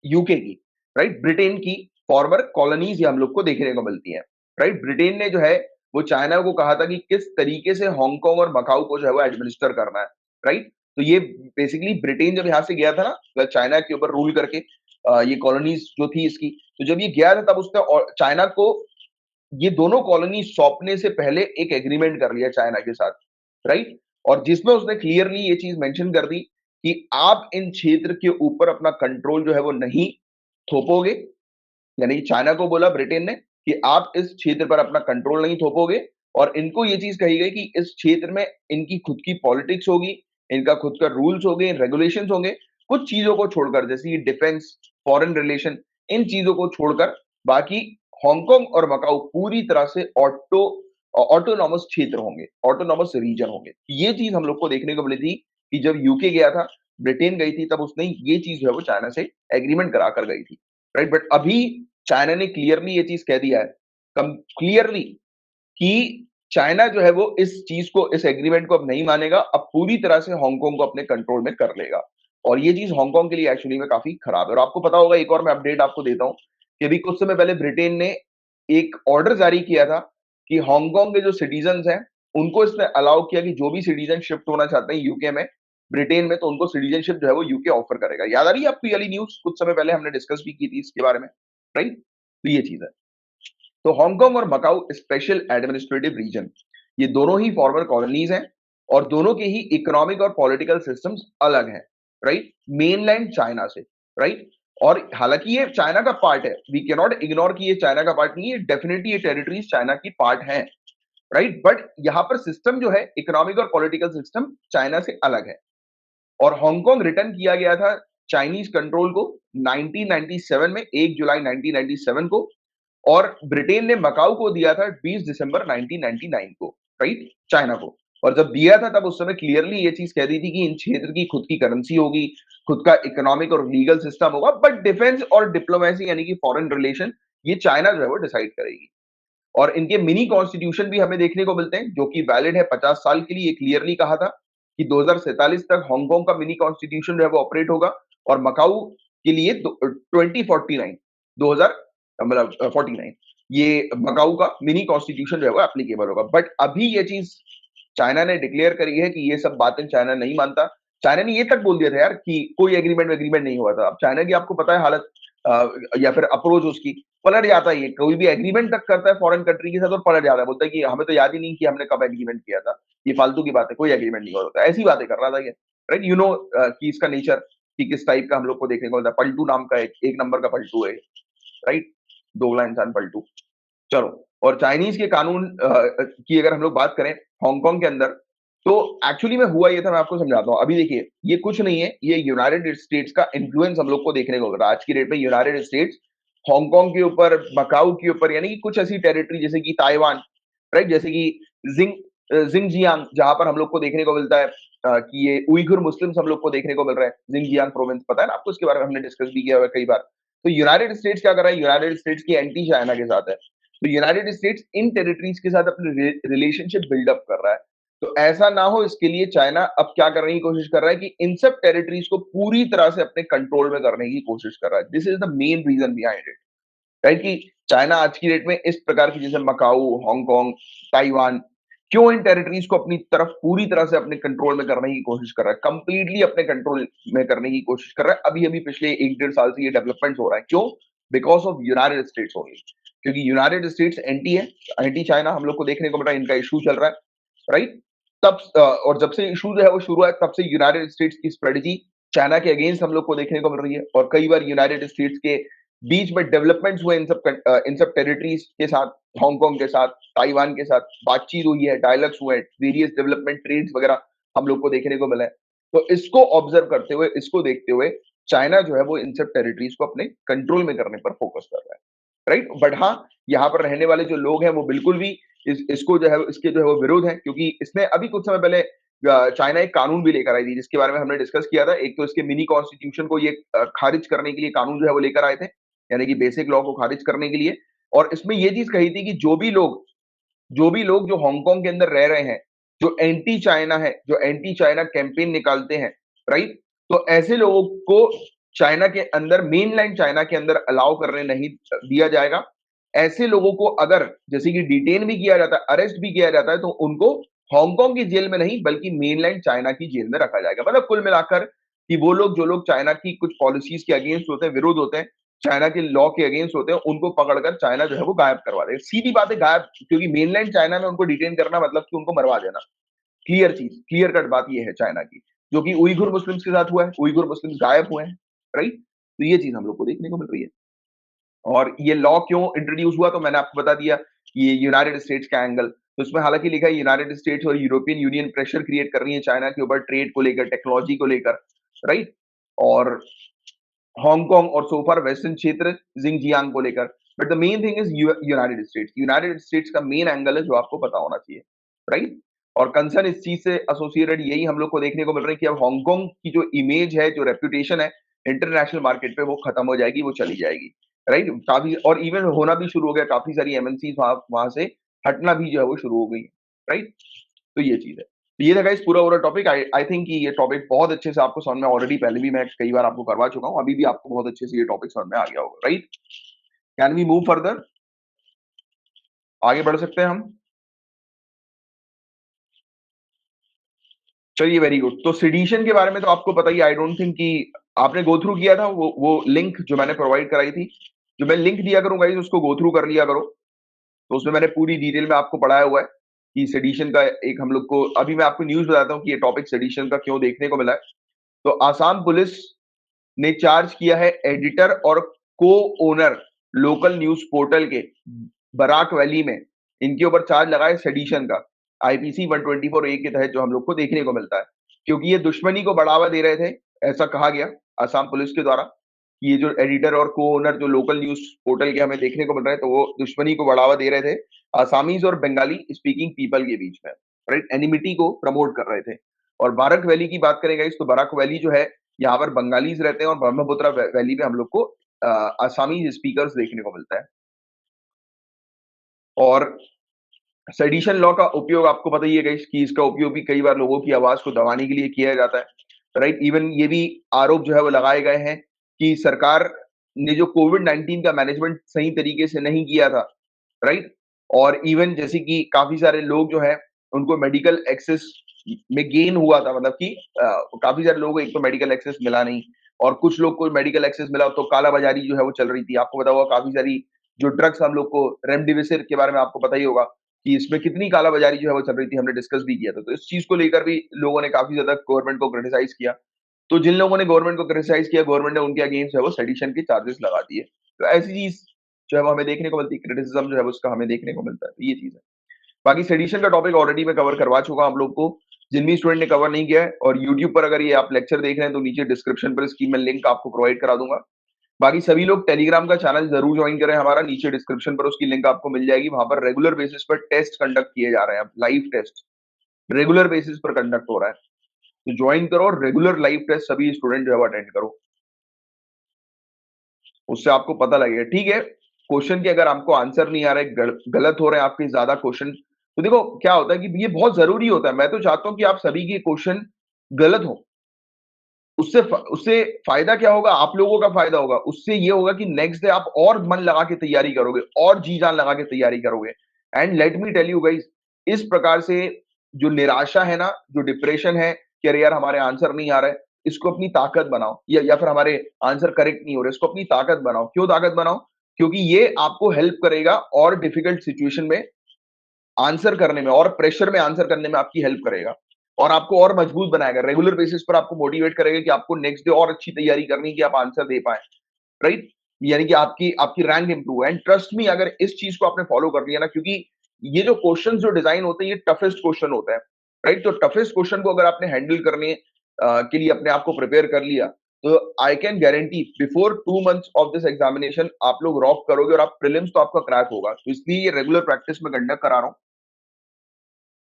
यूके की, राइट, ब्रिटेन की फॉर्मर कॉलोनीज ये हम लोग को देखने को मिलती है, राइट। ब्रिटेन ने जो है वो चाइना को कहा था कि किस तरीके से हांगकांग और मकाऊ को जो है वो एडमिनिस्टर करना है, राइट। तो ये बेसिकली ब्रिटेन जब यहाँ से गया था ना, मतलब चाइना के ऊपर रूल करके, ये कॉलोनीज जो थी इसकी, तो जब ये गया था तब उसने चाइना को ये दोनों कॉलोनी सौंपने से पहले एक एग्रीमेंट कर लिया चाइना के साथ, राइट। और जिसमें उसने क्लियरली ये चीज मेंशन कर दी कि आप इन क्षेत्र के ऊपर अपना कंट्रोल जो है वो नहीं थोपोगे, यानी चाइना को बोला ब्रिटेन ने कि आप इस क्षेत्र पर अपना कंट्रोल नहीं थोपोगे, और इनको ये चीज कही गई कि इस क्षेत्र में इनकी खुद की पॉलिटिक्स होगी, इनका खुद का रूल्स होंगे, रेगुलेशंस होंगे, कुछ चीजों को छोड़कर, जैसे डिफेंस, फॉरेन रिलेशन, इन चीजों को छोड़कर बाकी हांगकांग और मकाऊ पूरी तरह से ऑटोनॉमस क्षेत्र होंगे, ऑटोनॉमस रीजन होंगे। ये चीज हम लोग को देखने को मिली थी कि जब यूके गया था, ब्रिटेन गई थी, तब उसने ये चीज जो है वो चाइना से एग्रीमेंट करा कर गई थी, राइट। बट अभी चाइना ने क्लियरली ये चीज कह दिया है, कम क्लियरली, कि चाइना जो है वो इस चीज को, इस एग्रीमेंट को अब नहीं मानेगा, अब पूरी तरह से हांगकांग को अपने कंट्रोल में कर लेगा। और ये चीज हांगकांग के लिए एक्चुअली में काफी खराब है। और आपको पता होगा, एक और मैं अपडेट आपको देता हूं, कि अभी कुछ समय पहले ब्रिटेन ने एक ऑर्डर जारी किया था कि हांगकांग के जो सिटीजन हैं उनको इसने अलाउ किया कि जो भी सिटीजन शिफ्ट होना चाहते हैं यूके में, ब्रिटेन में, तो उनको सिटीजनशिप जो है वो यूके ऑफर करेगा। याद आ रही है आपको ये वाली न्यूज? कुछ समय पहले हमने डिस्कस भी की थी इसके बारे में, राइट। तो ये चीज है। तो हांगकांग और मकाऊ स्पेशल एडमिनिस्ट्रेटिव रीजन, ये दोनों ही फॉर्मर कॉलोनीज हैं, और दोनों के ही इकोनॉमिक और पॉलिटिकल सिस्टम्स अलग हैं, राइट, मेनलैंड चाइना से, राइट। और हालांकि ये चाइना का पार्ट है, वी कैन नॉट इग्नोर कि ये चाइना का पार्ट नहीं है, डेफिनेटली ये टेरिटरीज चाइना की पार्ट हैं, राइट। बट यहां पर सिस्टम जो है, इकोनॉमिक और पॉलिटिकल सिस्टम चाइना से अलग है। और हांगकांग रिटर्न किया गया था चाइनीज कंट्रोल को 1997 में, 1 जुलाई 1997 को, और ब्रिटेन ने मकाऊ को दिया था 20 दिसंबर 1999 को, राइट, चाइना को। और जब दिया था तब उस समय क्लियरली ये चीज कह दी थी कि इन क्षेत्र की खुद की करेंसी होगी, खुद का इकोनॉमिक और लीगल सिस्टम होगा, बट डिफेंस और डिप्लोमेसी यानी कि फॉरेन रिलेशन ये चाइना जो है वो डिसाइड करेगी। और इनके मिनी कॉन्स्टिट्यूशन भी हमें देखने को मिलते हैं, जो कि वैलिड है 50 साल के लिए। क्लियरली कहा था कि 2047 तक हांगकांग का मिनी कॉन्स्टिट्यूशन जो है वो ऑपरेट होगा, और मकाऊ के लिए 2049, 2000 मतलब 49, ये मकाऊ का मिनी कॉन्स्टिट्यूशन जो है वो एप्लीकेबल होगा। बट अभी ये चीज चाइना ने डिक्लेयर करी है कि ये सब बातें चाइना नहीं मानता। चाइना ने ये तक बोल दिया था यार कि कोई एग्रीमेंट नहीं हुआ था। अब चाइना की आपको पता है हालत, या फिर अप्रोच उसकी पलट जाता है। ये कोई भी एग्रीमेंट तक करता है फॉरेन कंट्री के साथ और पलट जाता है, बोलता है कि हमें तो याद ही नहीं कि हमने कब एग्रीमेंट किया था, ये फालतू की बात है, कोई एग्रीमेंट नहीं हुआ होता। ऐसी बातें कर रहा था ये, राइट। यू नो कि इसका नेचर कि किस टाइप का हम लोग को देखने को मिलता है। पलटू नाम का एक नंबर का पलटू है, राइट, दोगला इंसान पलटू। चलो, और चाइनीज के कानून की अगर हम लोग बात करें हांगकांग के अंदर, तो एक्चुअली में हुआ ये था, मैं आपको समझाता हूँ। अभी देखिए, ये कुछ नहीं है, ये यूनाइटेड स्टेट्स का इन्फ्लुएंस हम लोग को देखने को मिल रहा है आज की डेट में। यूनाइटेड स्टेट्स हांगकांग के ऊपर, मकाऊ के ऊपर, यानी कि कुछ ऐसी टेरिटरी जैसे कि ताइवान, राइट, जैसे कि जिंग जिंगजियांग, जहां पर हम लोग को देखने को मिलता है कि ये उइघुर मुस्लिम्स हम लोग को देखने को मिल रहा है। जिंगजियांग प्रोविंस, पता है ना आपको? इसके बारे में हमने डिस्कस भी किया हुआ है कई बार। तो यूनाइटेड स्टेट्स क्या कर रहा है? यूनाइटेड स्टेट्स की एंटी चाइना के साथ है। तो यूनाइटेड स्टेट्स इन टेरिटरीज के साथ अपने रिलेशनशिप बिल्डअप कर रहा है। तो ऐसा ना हो, इसके लिए चाइना अब क्या करने की कोशिश कर रहा है कि इन सब टेरिटरीज को पूरी तरह से अपने कंट्रोल में करने की कोशिश कर रहा है। This is the main reason behind it, right, कि चाइना आज की डेट में इस प्रकार की, जैसे मकाऊ, हांगकांग, ताइवान, क्यों इन टेरिटरीज को अपनी तरफ पूरी तरह से अपने कंट्रोल में करने की कोशिश कर रहा है, कंप्लीटली अपने कंट्रोल में करने की कोशिश कर रहा है। अभी अभी पिछले 1-1.5 साल से ये डेवलपमेंट हो रहा है। क्यों? Because of United states only, क्योंकि यूनाइटेड स्टेट्स एंटी है, एंटी चाइना हम लोग को देखने को मिल रहा है, इनका इशू चल रहा है, राइट? और जब से इशू जो है वो शुरू हुआ है, तब से यूनाइटेड स्टेट्स की स्ट्रेटजी चाइना के अगेंस्ट हम लोग को देखने को मिल रही है। और कई बार यूनाइटेड स्टेट्स के बीच में डेवलपमेंट्स हुए इन सब टेरिटरीज के साथ, हांगकांग के साथ, ताइवान के साथ बातचीत हुई है, डायलॉग्स हुए हैं, वेरियस डेवलपमेंट ट्रेड्स वगैरह हम लोग को देखने को मिला है। तो इसको ऑब्जर्व करते हुए, इसको देखते हुए चाइना जो है वो इन सब टेरिटरीज को अपने कंट्रोल में करने पर फोकस कर रहा है, राइट? बट हाँ, यहाँ पर रहने वाले जो लोग हैं वो बिल्कुल भी इसको जो है इसके जो है वो विरोध है, क्योंकि इसने अभी कुछ समय पहले चाइना एक कानून भी लेकर आई थी, जिसके बारे में हमने डिस्कस किया था। एक तो इसके मिनी कॉन्स्टिट्यूशन को ये खारिज करने के लिए कानून जो है वो लेकर आए थे, यानी कि बेसिक लॉ को खारिज करने के लिए। और इसमें ये चीज कही थी कि जो भी लोग जो हांगकांग के अंदर रह रहे हैं, जो एंटी चाइना है, जो एंटी चाइना कैंपेन निकालते हैं, राइट? तो ऐसे लोगों को चाइना के अंदर, मेनलैंड चाइना के अंदर अलाउ करने नहीं दिया जाएगा। ऐसे लोगों को अगर जैसे कि डिटेन भी किया जाता है, अरेस्ट भी किया जाता है, तो उनको हांगकांग की जेल में नहीं बल्कि मेनलैंड चाइना की जेल में रखा जाएगा। मतलब कुल मिलाकर कि वो लोग, जो लोग चाइना की कुछ पॉलिसीज के अगेंस्ट होते हैं, विरोध होते हैं, चाइना के लॉ के अगेंस्ट होते हैं, उनको पकड़कर चाइना जो है वो गायब करवा देगा। सीधी बात है, गायब, क्योंकि मेनलैंड चाइना में उनको डिटेन करना मतलब कि उनको मरवा देना। क्लियर चीज, क्लियर कट बात ये है चाइना की, जो कि उइघुर मुस्लिम्स के साथ हुआ है। उइघुर मुस्लिम्स गायब हुए हैं, राइट? तो ये चीज हम लोग को देखने को मिल रही है। और ये लॉ क्यों इंट्रोड्यूस हुआ, तो मैंने आपको बता दिया, ये यूनाइटेड स्टेट्स का एंगल। तो इसमें हालांकि लिखा है यूनाइटेड स्टेट्स और यूरोपियन यूनियन प्रेशर क्रिएट कर रही है चाइना के ऊपर, ट्रेड को लेकर, टेक्नोलॉजी को लेकर, राइट? और हांगकांग और सो फार वेस्टर्न क्षेत्र जिंगजियांग को लेकर। But the main thing is United states. United states का मेन एंगल है जो आपको पता होना चाहिए, राइट? और कंसर्न इस चीज से एसोसिएटेड यही हम लोग को देखने को मिल रहा है कि अब हांगकांग की जो इमेज है, जो रेपुटेशन है इंटरनेशनल मार्केट पे, वो खत्म हो जाएगी, वो चली जाएगी, राइट? काफी, और इवन होना भी शुरू हो गया, काफी सारी एमएनसी वहां से हटना भी जो है वो शुरू हो गई, राइट? तो ये चीज है। तो ये था गाइस पूरा पूरा टॉपिक। आई आई थिंक कि ये टॉपिक बहुत अच्छे से आपको समझ में, ऑलरेडी पहले भी मैं कई बार आपको करवा चुका हूँ, अभी भी आपको बहुत अच्छे से ये टॉपिक समझ में आ गया होगा, right? Can we move further? आगे बढ़ सकते हैं हम? चलिए, वेरी गुड। तो सेडिशन के बारे में तो आपको पता ही, आई डोंट थिंक कि आपने गो थ्रू किया था वो लिंक जो मैंने प्रोवाइड कराई थी। जो मैं लिंक दिया करूँ गाइस, उसको गो थ्रू कर लिया करो। तो उसमें मैंने पूरी डिटेल में आपको पढ़ाया हुआ है कि सेडिशन का एक हम लोग को, अभी मैं आपको न्यूज बताता हूँ कि ये टॉपिक सेडिशन का क्यों देखने को मिला है। तो आसाम पुलिस ने चार्ज किया है एडिटर और को ओनर लोकल न्यूज पोर्टल के, बराक वैली में। इनके ऊपर चार्ज लगा है सेडिशन का, आईपीसी 124 ए के तहत, जो हम लोग को देखने को मिलता है, क्योंकि ये दुश्मनी को बढ़ावा दे रहे थे, ऐसा कहा गया आसाम पुलिस के द्वारा कि ये जो एडिटर और को ओनर जो लोकल न्यूज पोर्टल के हमें देखने को मिल रहे हैं, तो वो दुश्मनी को बढ़ावा दे रहे थे आसामीज और बंगाली स्पीकिंग पीपल के बीच में, राइट? एनिमिटी को प्रमोट कर रहे थे। और बारक वैली की बात करेंगे इस, तो बारक वैली जो है, यहाँ पर बंगालीज रहते हैं, और ब्रह्मपुत्र वैली में हम लोग को आसामी स्पीकर्स देखने को मिलता है। और सेडिशन लॉ का उपयोग आपको पता ही है गाइस कि इसका उपयोग भी कई बार लोगों की आवाज को दबाने के लिए किया जाता है, राइट? इवन ये भी आरोप जो है वो लगाए गए हैं कि सरकार ने जो कोविड-19 का मैनेजमेंट सही तरीके से नहीं किया था, राइट? और इवन जैसे कि काफी सारे लोग जो हैं, उनको मेडिकल एक्सेस में गेन हुआ था, मतलब कि काफी सारे लोगों को एक तो मेडिकल एक्सेस मिला नहीं, और कुछ लोग को मेडिकल एक्सेस मिला तो कालाबाजारी जो है वो चल रही थी। आपको पता होगा काफी सारी जो ड्रग्स हम लोग को, रेमडेसिविर के बारे में आपको पता ही होगा कि इसमें कितनी कालाबाजारी जो है वो चल रही थी, हमने डिस्कस भी किया था। तो इस चीज को लेकर भी लोगों ने काफी ज्यादा गवर्नमेंट को क्रिटिसाइज किया। तो जिन लोगों ने गवर्नमेंट को क्रिटिसाइज किया, गवर्नमेंट ने उनके अगेंस्ट जो है वो सेडिशन के चार्जेस लगा दिए। तो ऐसी चीज जो है वो हमें देखने को मिलती है, क्रिटिसिज्म जो है वो उसका हमें देखने को मिलता है। तो ये चीज है। बाकी सेडिशन का टॉपिक ऑलरेडी मैं कवर करवा चुका हूं आप लोग को। जिन भी स्टूडेंट ने कवर नहीं किया है, और यूट्यूब पर अगर ये आप लेक्चर देख रहे हैं, तो नीचे डिस्क्रिप्शन पर इसकी मैं लिंक आपको प्रोवाइड करा दूंगा। बाकी सभी लोग टेलीग्राम का चैनल जरूर ज्वाइन करें हमारा, नीचे डिस्क्रिप्शन पर उसकी लिंक आपको मिल जाएगी। वहां पर रेगुलर बेसिस पर टेस्ट कंडक्ट किए जा रहे हैं, लाइव टेस्ट रेगुलर बेसिस पर कंडक्ट हो रहा है। तो ज्वाइन करो और रेगुलर लाइव टेस्ट सभी स्टूडेंट जो है अटेंड करो, उससे आपको पता लगेगा। ठीक है, क्वेश्चन के अगर आपको आंसर नहीं आ रहे, गलत हो रहे हैं आपके ज्यादा क्वेश्चन, तो देखो क्या होता है कि ये बहुत जरूरी होता है। मैं तो चाहता हूं कि आप सभी के क्वेश्चन गलत हो। उससे फायदा क्या होगा? आप लोगों का फायदा होगा। उससे ये होगा कि नेक्स्ट डे आप और मन लगा के तैयारी करोगे, और जी जान लगा के तैयारी करोगे। And let me tell you guys, इस प्रकार से जो निराशा है ना, जो डिप्रेशन है कि अरे यार हमारे आंसर नहीं आ रहा है, इसको अपनी ताकत बनाओ, या फिर हमारे आंसर करेक्ट नहीं हो रहे, इसको अपनी ताकत बनाओ। क्यों ताकत बनाओ? क्योंकि ये आपको हेल्प करेगा और डिफिकल्ट सिचुएशन में आंसर करने में और प्रेशर में आंसर करने में आपकी हेल्प करेगा और आपको और मजबूत बनाएगा। रेगुलर बेसिस पर आपको मोटिवेट करेगा कि आपको नेक्स्ट डे और अच्छी तैयारी करनी है कि आप आंसर दे पाएँ, राइट? यानी कि आपकी आपकी रैंक इंप्रूव है। एंड ट्रस्ट मी, अगर इस चीज़ को आपने फॉलो कर लिया ना, क्योंकि ये जो क्वेश्चंस जो डिजाइन होते हैं, ये टफेस्ट क्वेश्चन होते हैं, राइट? तो टफेस्ट क्वेश्चन को अगर आपने हैंडल करने के लिए अपने आप को प्रिपेयर कर लिया, तो I can guarantee before 2 months of this examination आप लोग रॉक करोगे और आप प्रीलिम्स तो आपका क्रैक होगा। तो इसलिए ये रेगुलर प्रैक्टिस में कंडक्ट करा रहा हूँ।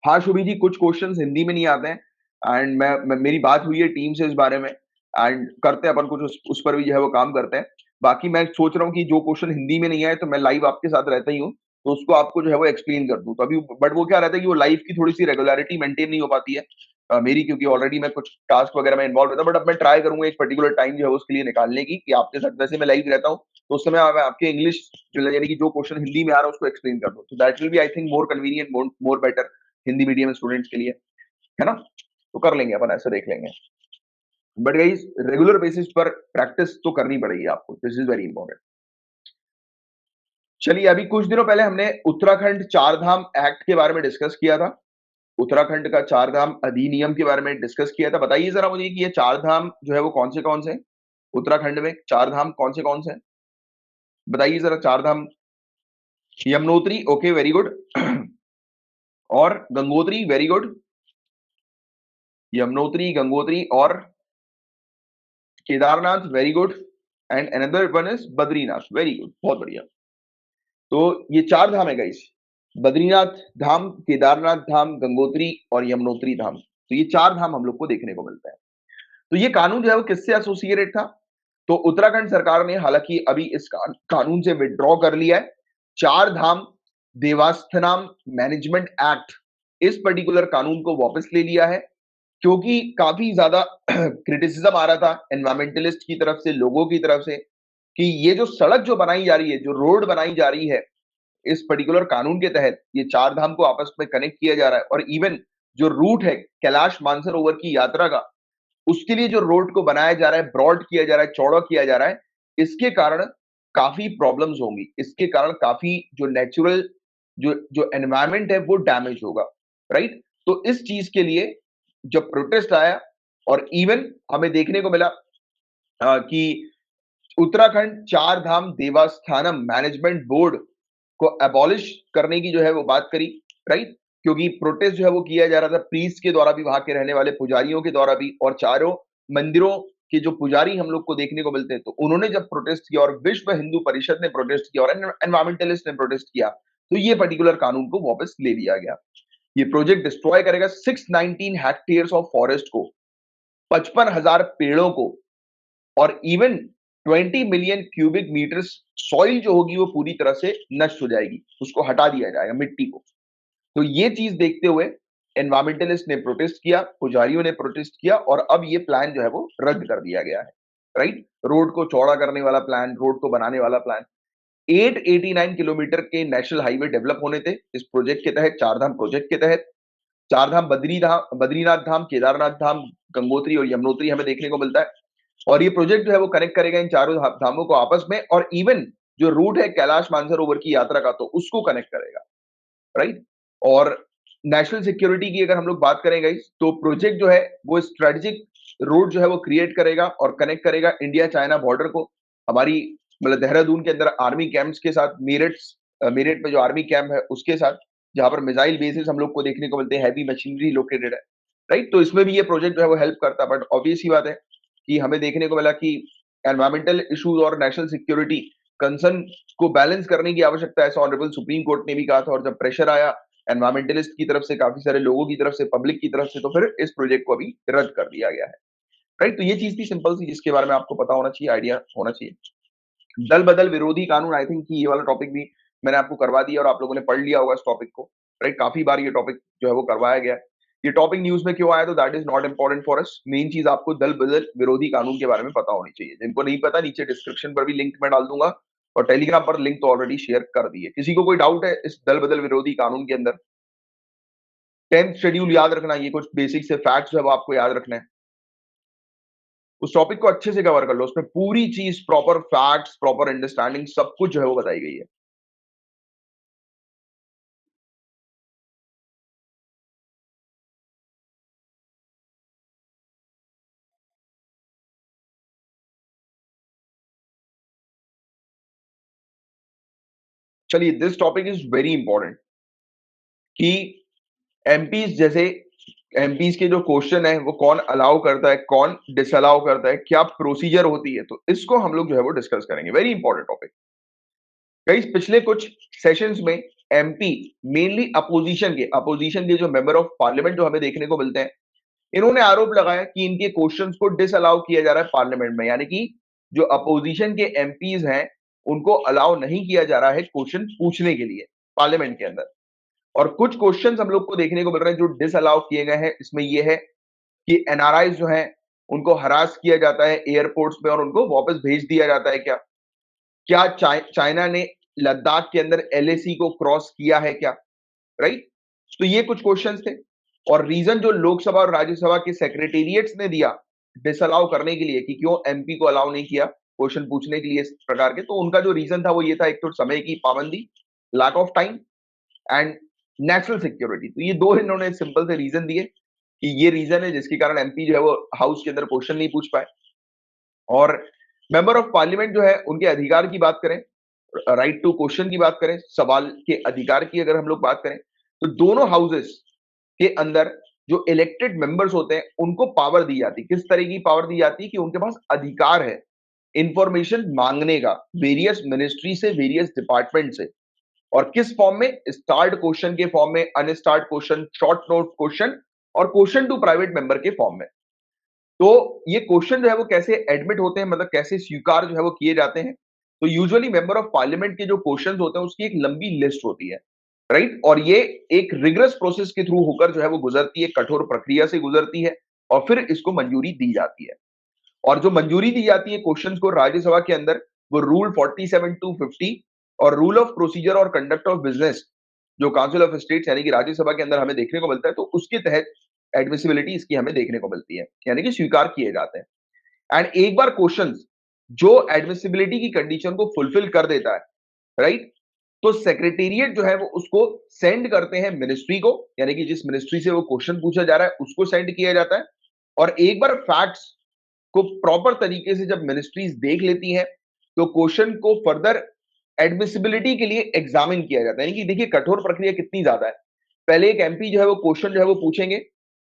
हाँ, शुभी जी, कुछ क्वेश्चंस हिंदी में नहीं आते हैं एंड मैं मेरी बात हुई है टीम से इस बारे में एंड करते हैं अपन कुछ उस पर भी जो है वो काम करते हैं। बाकी मैं सोच रहा हूँ कि जो क्वेश्चन हिंदी में नहीं आए तो मैं लाइव आपके साथ रहता ही हूँ, तो उसको आपको जो है वो एक्सप्लेन कर दूँ। तो अभी बट वो क्या रहता है कि वो लाइव की थोड़ी-सी रेगुलैरिटी मेंटेन नहीं हो पाती है मेरी, क्योंकि ऑलरेडी मैं कुछ टास्क वगैरह में इन्वॉल्व रहता हूँ। बट अब मैं ट्राई करूँगा एक पर्टिकुलर टाइम जो है वो उसके लिए निकालने की, कि आपके साथ वैसे मैं लाइव रहता हूँ, तो उस समय मैं आपके इंग्लिश जो यानी कि जो क्वेश्चन हिंदी में आ रहा है उसको एक्सप्लेन कर दूँ। तो that will be I think more convenient, more better Hindi medium students के लिए, है ना? तो कर लेंगे अपन, ऐसे देख लेंगे। बट गाइस, रेगुलर बेसिस पर प्रैक्टिस तो करनी पड़ेगी आपको, दिस इज वेरी इंपॉर्टेंट। चलिए, अभी कुछ दिनों पहले हमने उत्तराखंड चार धाम एक्ट के बारे में डिस्कस किया था। उत्तराखंड का चार धाम अधिनियम के बारे में डिस्कस किया था। बताइए जरा मुझे कि ये चार धाम जो है वो कौन से हैं? उत्तराखंड में चार धाम कौन से हैं? बताइए जरा Char Dham. Yamunotri, okay, very good. और गंगोत्री, वेरी गुड। यमुनोत्री, गंगोत्री और Kedarnath, very good. And another one is Badrinath, very good, बहुत बढ़िया। तो ये चार धाम है गाइस, बद्रीनाथ धाम, केदारनाथ धाम, गंगोत्री और यमुनोत्री धाम। तो ये चार धाम हम लोग को देखने को मिलता है। तो ये कानून जो है वो किससे एसोसिएटेड था? तो उत्तराखंड सरकार ने हालांकि अभी इस कानून से विड्रॉ कर लिया है। चार धाम देवस्थानम मैनेजमेंट एक्ट, इस पर्टिकुलर कानून को वापस ले लिया है, क्योंकि काफी ज्यादा क्रिटिसिज्म आ रहा था एनवायरमेंटलिस्ट की तरफ से, लोगों की तरफ से, कि ये जो सड़क जो बनाई जा रही है, जो रोड बनाई जा रही है, इस पर्टिकुलर कानून के तहत ये चार धाम को आपस में कनेक्ट किया जा रहा है, और इवन जो रूट है कैलाश मानसरोवर की यात्रा का, उसके लिए जो रोड को बनाया जा रहा है, ब्रॉड किया जा रहा है, चौड़ा किया जा रहा है, इसके कारण काफी प्रॉब्लम्स होंगी। इसके कारण काफी जो नेचुरल जो जो एनवायरनमेंट है वो डैमेज होगा, राइट? तो इस चीज के लिए जब प्रोटेस्ट आया, और इवन हमें देखने को मिला कि उत्तराखंड चार धाम देवस्थानम मैनेजमेंट बोर्ड को अबॉलिश करने की जो है वो बात करी, राइट? क्योंकि प्रोटेस्ट जो है वो किया जा रहा था प्रीस्ट के द्वारा भी, वहां के रहने वाले पुजारियों के द्वारा भी, और चारों मंदिरों के जो पुजारी हम लोग को देखने को मिलते हैं, तो उन्होंने जब प्रोटेस्ट किया और विश्व हिंदू परिषद ने प्रोटेस्ट किया और एनवायरमेंटलिस्ट ने प्रोटेस्ट किया, तो ये पर्टिकुलर कानून को वापस ले लिया गया। ये प्रोजेक्ट डिस्ट्रॉय करेगा 619 हेक्टेयर्स ऑफ फॉरेस्ट को, 55,000 पेड़ों को, और even 20 million cubic metre soil जो होगी वो पूरी तरह से नष्ट हो जाएगी, उसको हटा दिया जाएगा, मिट्टी को। तो ये चीज देखते हुए एनवायरमेंटलिस्ट ने प्रोटेस्ट किया, पुजारियों ने प्रोटेस्ट किया, और अब ये प्लान जो है वो रद्द कर दिया गया है, राइट? रोड को चौड़ा करने वाला प्लान, रोड को बनाने वाला प्लान, 889 किलोमीटर के नेशनल हाईवे डेवलप होने थे इस प्रोजेक्ट के तहत, चारधाम प्रोजेक्ट के तहत। चारधाम बद्रीनाथ धाम, केदारनाथ धाम, गंगोत्री और यमुनोत्री हमें देखने को मिलता है। और ये प्रोजेक्ट जो है वो कनेक्ट करेगा इन चारों धामों को आपस में, और इवन जो रूट है कैलाश मानसरोवर की यात्रा का, तो उसको कनेक्ट करेगा, राइट? और नेशनल सिक्योरिटी की अगर हम लोग बात करें गाइस, तो प्रोजेक्ट जो है वो स्ट्रेटेजिक रोड जो है वो क्रिएट करेगा और कनेक्ट करेगा इंडिया चाइना बॉर्डर को, हमारी मतलब देहरादून के अंदर आर्मी कैंप्स के साथ, मेरठ में जो आर्मी कैंप है उसके साथ, जहां पर मिसाइल बेसिस हम लोग को देखने को मिलते हैं, हैवी मशीनरी लोकेटेड है, राइट? तो इसमें भी ये प्रोजेक्ट जो है वो हेल्प करता है। बट ऑब्वियस ही बात है कि हमें देखने को मिला कि एनवायरमेंटल इश्यूज और नेशनल सिक्योरिटी कंसर्न को बैलेंस करने की आवश्यकता है, ऐसा ऑनरेबल सुप्रीम कोर्ट ने भी कहा था। और जब प्रेशर आया एनवायरमेंटलिस्ट की तरफ से, काफी सारे लोगों की तरफ से, पब्लिक की तरफ से, तो फिर इस प्रोजेक्ट को अभी रद्द कर दिया गया है, राइट? तो ये चीज थी सिंपल सी, जिसके बारे में आपको पता होना चाहिए, आइडिया होना चाहिए। दल बदल विरोधी कानून, आई थिंक ये वाला टॉपिक भी मैंने आपको करवा दिया और आप लोगों ने पढ़ लिया होगा इस टॉपिक को, राइट? काफी बार ये टॉपिक जो है वो करवाया गया है। ये टॉपिक न्यूज में क्यों आया, तो that is not important for us. Main चीज आपको दल बदल विरोधी कानून के बारे में पता होनी चाहिए। जिनको नहीं पता, नीचे डिस्क्रिप्शन पर भी लिंक मैं डाल दूंगा, और टेलीग्राम पर लिंक तो ऑलरेडी शेयर कर दिए। किसी को कोई डाउट है इस दल बदल विरोधी कानून के अंदर? 10th शेड्यूल याद रखना, ये कुछ बेसिक से फैक्ट्स है वो आपको याद रखना है। उस टॉपिक को अच्छे से कवर कर लो, उसमें पूरी चीज प्रॉपर फैक्ट्स, प्रॉपर अंडरस्टैंडिंग सब कुछ जो है वो बताई गई है। चलिए, this topic is very important कि एमपीज जैसे एमपीज के जो क्वेश्चन है वो कौन अलाउ करता है, कौन डिसअलाउ करता है, क्या प्रोसीजर होती है, तो इसको हम लोग जो है वो डिस्कस करेंगे। Very important topic. गाइस, पिछले कुछ सेशंस में एमपी मेनली अपोजिशन के जो मेंबर ऑफ पार्लियामेंट जो हमें देखने को मिलते हैं, इन्होंने आरोप लगाया कि इनके क्वेश्चंस को डिसअलाउ किया जा रहा है पार्लियामेंट में, यानी कि जो अपोजिशन के एमपीज हैं उनको अलाउ नहीं किया जा रहा है क्वेश्चन पूछने के लिए पार्लियामेंट के अंदर। और कुछ क्वेश्चंस हम लोग को देखने को मिल रहे हैं जो डिसअलाउ किए गए हैं। इसमें यह है कि एनआरआई जो हैं उनको हरास किया जाता है एयरपोर्ट्स में और उनको वापस भेज दिया जाता है क्या? क्या चाइना ने लद्दाख के अंदर एलएसी को क्रॉस किया है क्या? राइट? तो ये कुछ क्वेश्चंस थे। और रीजन जो लोकसभा और राज्यसभा के सेक्रेटेरिएट्स ने दिया डिसअलाउ करने के लिए कि क्यों एमपी को अलाउ नहीं किया क्वेश्चन पूछने के लिए इस प्रकार के, तो उनका जो रीजन था वो ये था, एक तो समय की पाबंदी, lack of time and national security. तो ये दो इन्होंने सिंपल से रीजन दिए कि ये रीजन है जिसके कारण एमपी जो है वो हाउस के अंदर क्वेश्चन नहीं पूछ पाए। और मेंबर ऑफ पार्लियामेंट जो है उनके अधिकार की बात करें, राइट टू क्वेश्चन की बात करें, सवाल के अधिकार की अगर हम लोग बात करें, तो दोनों हाउसेस के अंदर जो इलेक्टेड मेंबर्स होते हैं उनको पावर दी जाती है। किस तरह की पावर दी जाती है कि उनके पास अधिकार है इंफॉर्मेशन मांगने का वेरियस मिनिस्ट्री से, वेरियस डिपार्टमेंट से। और किस फॉर्म में? स्टार्ड क्वेश्चन के फॉर्म में, unstarred question, short note question और क्वेश्चन टू प्राइवेट मेंबर के फॉर्म में। तो ये क्वेश्चन जो है वो कैसे एडमिट होते हैं, मतलब कैसे स्वीकार जो है वो किए जाते हैं? तो यूजुअली मेंबर ऑफ पार्लियामेंट के जो क्वेश्चन होते हैं उसकी एक लंबी लिस्ट होती है, राइट? और ये एक रिगरस प्रोसेस के थ्रू होकर जो है वो गुजरती है, कठोर प्रक्रिया से गुजरती है और फिर इसको मंजूरी दी जाती है। और जो मंजूरी दी जाती है क्वेश्चंस को राज्यसभा के अंदर, वो रूल 47 टू 50 और रूल ऑफ प्रोसीजर और कंडक्ट ऑफ बिजनेस जो काउंसिल ऑफ स्टेट्स यानी कि राज्यसभा के अंदर हमें देखने को मिलता है, तो उसके तहत एडमिसिबिलिटी इसकी हमें देखने को मिलती है, यानी कि स्वीकार किए जाते हैं। एंड एक बार क्वेश्चंस जो एडमिसिबिलिटी की कंडीशन को फुलफिल कर देता है, राइट, तो सेक्रेटेरिएट जो है वो उसको सेंड करते हैं मिनिस्ट्री को, यानी कि जिस मिनिस्ट्री से वो क्वेश्चन पूछा जा रहा है उसको सेंड किया जाता है। और एक बार फैक्ट्स को प्रॉपर तरीके से जब मिनिस्ट्रीज देख लेती हैं, तो क्वेश्चन को फर्दर एडमिसिबिलिटी के लिए एग्जामिन किया जाता है। यानी कि देखिए कठोर प्रक्रिया कितनी ज्यादा है। पहले एक एमपी जो है वो क्वेश्चन जो है वो पूछेंगे,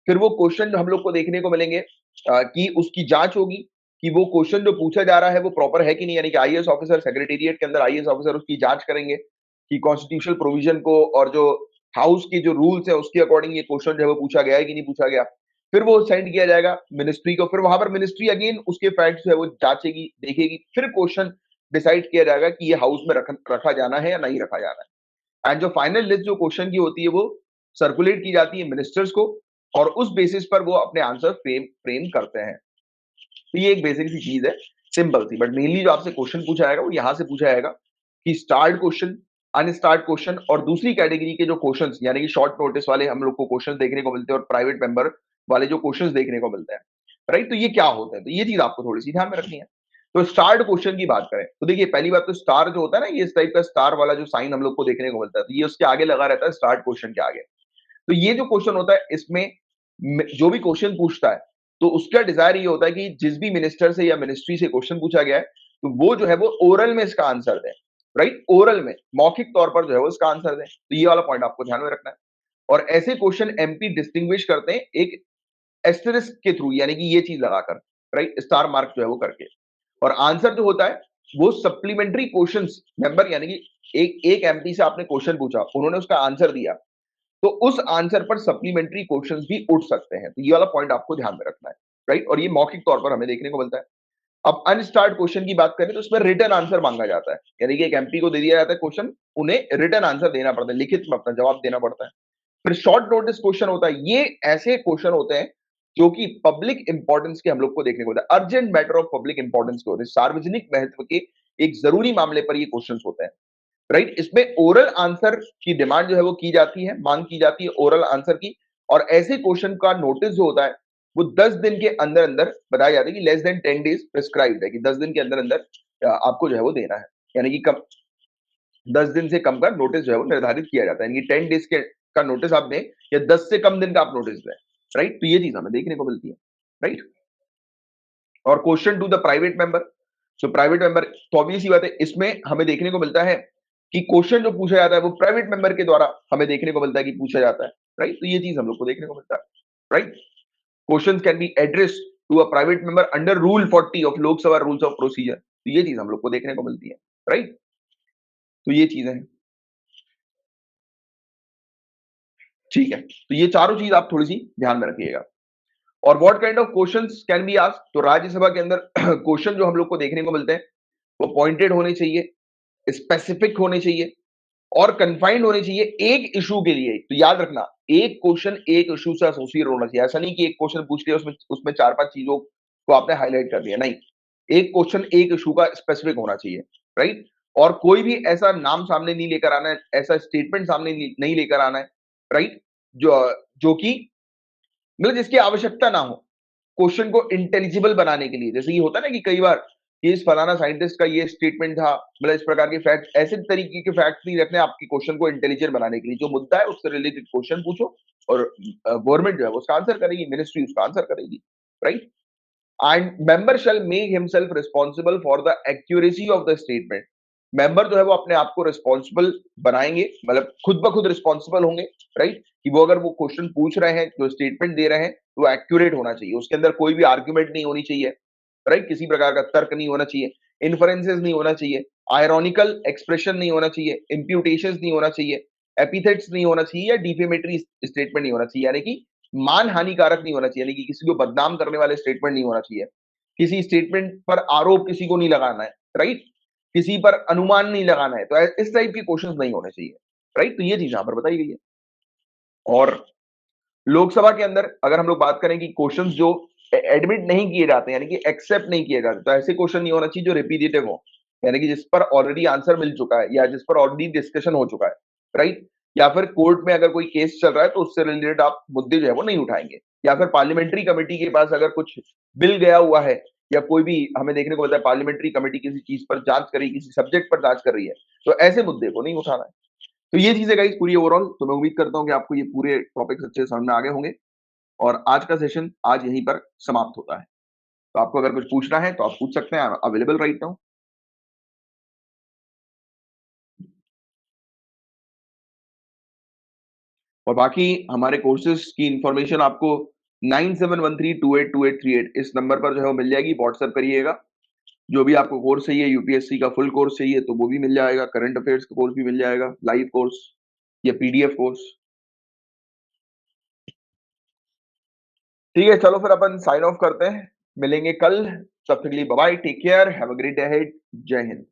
फिर वो क्वेश्चन जो हम लोग को देखने को मिलेंगे कि उसकी जांच होगी कि वो क्वेश्चन जो पूछा जा रहा है वो प्रॉपर है कि नहीं, यानी कि आईएएस ऑफिसर, सेक्रेटेरिएट के अंदर आईएएस ऑफिसर उसकी जांच करेंगे कि कॉन्स्टिट्यूशनल प्रोविजन को और जो हाउस के जो रूल्स है उसके अकॉर्डिंग ये क्वेश्चन जो है वो पूछा गया है कि नहीं पूछा गया। फिर वो सेंड किया जाएगा मिनिस्ट्री को, फिर वहां पर मिनिस्ट्री अगेन उसके फैक्ट्स जो है वो जांचेगी, देखेगी, फिर क्वेश्चन डिसाइड किया जाएगा कि ये हाउस में रखा जाना है या नहीं रखा जाना है। एंड जो फाइनल लिस्ट जो क्वेश्चन की होती है वो सर्कुलेट की जाती है मिनिस्टर्स को और उस बेसिस पर वो अपने आंसर फ्रेम करते हैं। तो ये एक बेसिक सी चीज है, सिंपल सी, बट मेनली जो आपसे क्वेश्चन पूछा जाएगा वो यहां से पूछा जाएगा कि स्टार्ट क्वेश्चन, अनस्टार्ट क्वेश्चन और दूसरी कैटेगरी के जो क्वेश्चंस यानी कि शॉर्ट नोटिस वाले हम लोग को क्वेश्चंस देखने को मिलते हैं और प्राइवेट मेंबर वाले जो क्वेश्चंस देखने को मिलते हैं, राइट? तो ये क्या होते हैं, तो ये चीज आपको थोड़ी सी ध्यान में रखनी है। तो स्टार्ट क्वेश्चन की बात करें तो देखिए पहली बात तो स्टार जो होता है ना, ये इस टाइप का स्टार वाला जो साइन हम लोग को देखने को मिलता है, तो ये उसके आगे लगा रहता है स्टार्ट क्वेश्चन के आगे। तो ये जो क्वेश्चन होता है इसमें जो भी क्वेश्चन पूछता है तो उसका डिजायर ये होता है कि जिस भी मिनिस्टर से या मिनिस्ट्री से क्वेश्चन पूछा गया है तो वो जो है वो ओरल में इसका आंसर दें, राइट? ओरल में मौखिक तौर पर जो है वो इसका आंसर दें। तो ये वाला पॉइंट आपको ध्यान में रखना है। और ऐसे क्वेश्चन एमपी डिस्टिंग्विश करते हैं एक एस्टेरिस्क के थ्रू, यानी कि ये चीज लगाकर, राइट, स्टार मार्क जो है वो करके। और आंसर जो होता है वो सप्लीमेंट्री क्वेश्चंस मेंबर, यानी कि एक एक एमपी से आपने क्वेश्चन पूछा, उन्होंने उसका आंसर दिया, तो उस आंसर पर सप्लीमेंट्री क्वेश्चंस भी उठ सकते हैं। तो ये वाला पॉइंट आपको ध्यान में रखना है, राइट? और ये मौखिक तौर पर हमें देखने को मिलता है। अब अनस्टार्ट क्वेश्चन की बात करें तो इसमें रिटन आंसर मांगा जाता है, यानी कि एक एमपी को दे दिया जाता है क्वेश्चन, उन्हें रिटन आंसर देना पड़ता है, लिखित में अपना जवाब देना पड़ता है। फिर शॉर्ट नोटिस क्वेश्चन होता है, ये ऐसे क्वेश्चन होते हैं जो कि पब्लिक इंपॉर्टेंस के हम लोग को देखने को मिलता है, urgent matter of public importance के होते हैं, सार्वजनिक महत्व के एक जरूरी मामले पर ये क्वेश्चन होते हैं, राइट? इसमें ओरल आंसर की डिमांड जो है वो की जाती है, मांग की जाती है ओरल आंसर की। और ऐसे क्वेश्चन का नोटिस जो होता है वो 10 दिन के अंदर अंदर बताया जाता है कि लेस देन 10 डेज प्रिस्क्राइब्ड है कि 10 दिन के अंदर अंदर आपको जो है वो देना है, यानी कि कम 10 दिन से कम का नोटिस जो है वो निर्धारित किया जाता है, यानी कि 10 डेज के का नोटिस आप दें या 10 से कम दिन का आप नोटिस दें, राइट? तो ये चीज हमें देखने को मिलती है, राइट? और question to the private member, so private member तो ऑब्वियस ही बात है, इसमें हमें देखने को मिलता है कि क्वेश्चन जो पूछा जाता है वो प्राइवेट मेंबर के द्वारा हमें देखने को मिलता है कि पूछा जाता है, राइट? तो ये चीज हम लोग को देखने को मिलता है, right? Questions can be addressed to a private member under rule 40 of Lok Sabha rules of procedure, तो ये चीज हम लोग को देखने को मिलती है, राइट? तो ये चीजें हैं, ठीक है? तो ये चारों चीज आप थोड़ी सी ध्यान में रखिएगा। और what kind of questions can be asked, तो राज्यसभा के अंदर क्वेश्चन जो हम लोग को देखने को मिलते हैं वो पॉइंटेड होने चाहिए, स्पेसिफिक होने चाहिए और कन्फाइंड होने चाहिए एक इशू के लिए। तो याद रखना, एक क्वेश्चन एक इशू से एसोसिएट होना चाहिए, ऐसा नहीं कि एक क्वेश्चन पूछ लिया उसमें उसमें चार पांच चीजों को आपने हाईलाइट कर दिया, नहीं, एक क्वेश्चन एक इशू का स्पेसिफिक होना चाहिए, राइट? और कोई भी ऐसा नाम सामने नहीं लेकर आना है, ऐसा स्टेटमेंट सामने नहीं लेकर आना है, राइट? जो जो कि मतलब जिसकी आवश्यकता ना हो क्वेश्चन को इंटेलिजिबल बनाने के लिए। जैसे ये होता है ना कि कई बार ये इस फलाना साइंटिस्ट का ये स्टेटमेंट था, मतलब इस प्रकार के फैक्ट, ऐसे तरीके के फैक्ट नहीं रखने आपकी क्वेश्चन को इंटेलिजेंट बनाने के लिए। जो मुद्दा है उससे रिलेटेड क्वेश्चन पूछो और गवर्नमेंट जो है वो उसका आंसर करेगी, मिनिस्ट्री उसका आंसर करेगी, right? And member shell make himself responsible for the accuracy of the statement. Member जो है वो अपने आप को रिस्पांसिबल बनाएंगे, मतलब खुद ब खुद रिस्पांसिबल होंगे, राइट? कि वो अगर वो क्वेश्चन पूछ रहे हैं, जो स्टेटमेंट दे रहे हैं, तो वो एक्यूरेट होना चाहिए, उसके अंदर कोई भी आर्ग्यूमेंट नहीं होनी चाहिए, राइट? किसी प्रकार का तर्क नहीं होना चाहिए, इन्फरेंसेस नहीं होना चाहिए, आयरॉनिकल एक्सप्रेशन नहीं होना चाहिए, इम्प्यूटेशंस नहीं होना चाहिए, एपिथेट्स नहीं होना चाहिए या डिफेमेटरी स्टेटमेंट नहीं होना चाहिए, यानी कि मान हानिकारक नहीं होना चाहिए, यानी कि किसी को बदनाम करने वाले स्टेटमेंट नहीं होना चाहिए, किसी स्टेटमेंट पर आरोप किसी को नहीं लगाना है, राइट? किसी पर अनुमान नहीं लगाना है, तो इस टाइप के क्वेश्चंस नहीं होने चाहिए, राइट? तो ये चीज यहां पर बताई गई है। और लोकसभा के अंदर अगर हम लोग बात करें कि क्वेश्चंस जो एडमिट नहीं किए जाते, यानी कि एक्सेप्ट नहीं किए जाते, तो ऐसे क्वेश्चन नहीं होना चाहिए जो रिपीटेटिव हो, यानी कि जिस पर ऑलरेडी आंसर मिल चुका है या जिस पर ऑलरेडी डिस्कशन हो चुका है, राइट? या फिर कोर्ट में अगर कोई केस चल रहा है तो उससे रिलेटेड आप मुद्दे जो है वो नहीं उठाएंगे, या फिर पार्लियामेंट्री कमेटी के पास अगर कुछ बिल गया हुआ है या कोई भी हमें देखने को मिलता है पार्लियामेंट्री कमेटी किसी चीज पर जांच कर रही है, किसी सब्जेक्ट पर जांच कर रही है, तो ऐसे मुद्दे को नहीं उठाना है। तो ये चीजें गाइस पूरी ओवरऑल, तो मैं उम्मीद करता हूँ कि आपको ये पूरे टॉपिक्स अच्छे से समझ में आ गए होंगे और आज का सेशन आज यहीं पर समाप्त होता है। तो आपको अगर कुछ पूछना है तो आप पूछ सकते हैं, I am available right now. और बाकी हमारे कोर्सेज की इंफॉर्मेशन आपको 9713282838 इस नंबर पर जो है वो मिल जाएगी, व्हाट्सएप करिएगा। जो भी आपको कोर्स चाहिए, यूपीएससी का फुल कोर्स चाहिए तो वो भी मिल जाएगा, करंट अफेयर्स का कोर्स भी मिल जाएगा, लाइव कोर्स या पीडीएफ कोर्स। ठीक है, चलो फिर अपन साइन ऑफ करते हैं, मिलेंगे कल, तब तक के लिए bye bye, take care, have a great day ahead, जय हिंद।